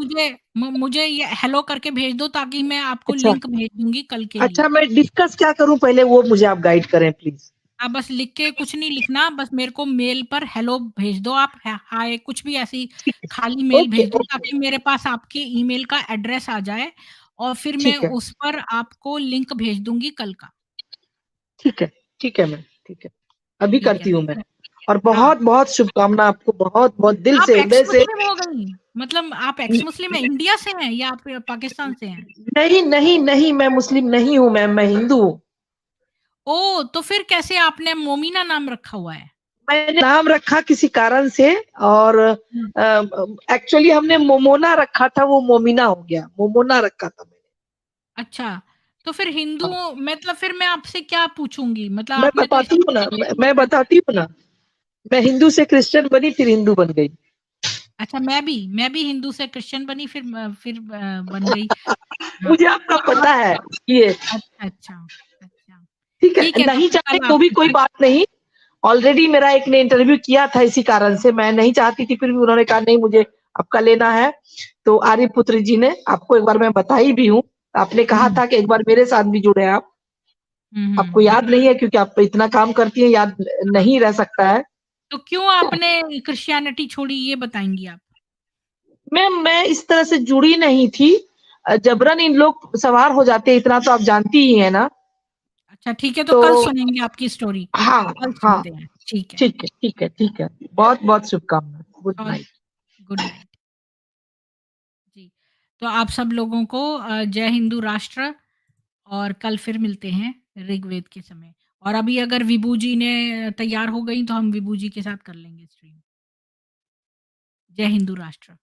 मुझे ये हेलो करके भेज दो ताकि मैं आपको अच्छा, लिंक भेज दूँगी कल के लिए। अच्छा मैं डिस्कस क्या करूँ पहले वो मुझे आप गाइड करें प्लीज़। आप बस लिख के कुछ नहीं लिखना, बस मेरे को मेल पर हेलो भेज दो आप, हाय कुछ भी ऐसी ठीक है, खाली मेल ओके, भेज दो ओके, ताकि मेरे पास आपके ईमेल का एड्रेस आ जाए और फिर मैं ठीक है, उस पर आपको लिंक भेज दूँगी कल का। ठीक है, ठीक है मैम, ठीक है। अभी ठीक है करती ना? हूँ मैं और हाँ, बहुत-बहुत शुभकामना आपको बहुत-बहुत दिल आप से, एक्स हृदय से मुस्लिम हो गई? मतलब आप एक्स मुस्लिम हैं, इंडिया से हैं या आप पाकिस्तान से हैं? नहीं, नहीं, नहीं मैं मुस्लिम नहीं हूँ मैम, मैं हिंदू हूँ। ओह! तो फिर कैसे आपने मोमिना नाम रखा हुआ है? मैंने नाम रखा किसी कारण से और हुँ। एक्चुअली हमने मोमोना रखा था, वो मोमिना हो गया। मोमोना रखा था मैंने। अच्छा, तो फिर हिंदू हाँ, मतलब फिर मैं आपसे क्या पूछूँगी? मतलब मैं आपने तो बताती इसमें हूँ ना, कुछ भी नहीं मैं लिखा। बताती हूँ ना। मैं हिंदू से क्रिश्चियन बनी फिर हिंदू बन गई। अच्छा मैं भी हिंदू से क्रिश्चियन बनी फिर बन गई। हाँ, मुझे आपका हाँ, तो पता है ये अच्छा, अच्छा, अच्छा। ठीक है, ठीक है तो नहीं फिर चाहते कल तो भी आपके कोई साथ बात नहीं। ऑलरेडी मेरा एक ने इंटरव्यू किया था इसी कारण से, मैं नहीं चाहती थी फिर भी उन्होंने कहा नहीं मुझे आपका लेना है। तो आर्यपुत्र जी ने आपको एक बार मैं बताई भी हूँ। आपने कहा हुँ, था कि एक बार मेरे साथ भी जुड़े आप। हुँ, हुँ, आपको हुँ। याद नहीं है क्योंकि आप इतना काम करती हैं, याद हाँ, नहीं रह सकता है। तो क्यों आपने क्रिश्चियनिटी छोड़ी ये बताएँगी आप? मैं इस तरह से जुड़ी नहीं थी। जबरन इन लोग सवार हो जाते हैं, इतना तो आप जानती ही हैं ना। अच्छा ठीक है तो तो कल सुनेंगे आपकी स्टोरी। हाँ, कल हाँ, सुनते हैं। ठीक है। ठीक है, ठीक है, ठीक है। बहुत-बहुत शुभकामनाएँ। गुड और नाइट। Good night. जी, तो आप सब लोगों को जय हिंदू राष्ट्र और कल फिर मिलते हैं ऋग्वेद के समय। और अभी अगर विभू जी ने तैयार हो गई तो हम विभू जी के साथ कर लेंगे स्ट्रीम। जय हिंदू राष्ट्र।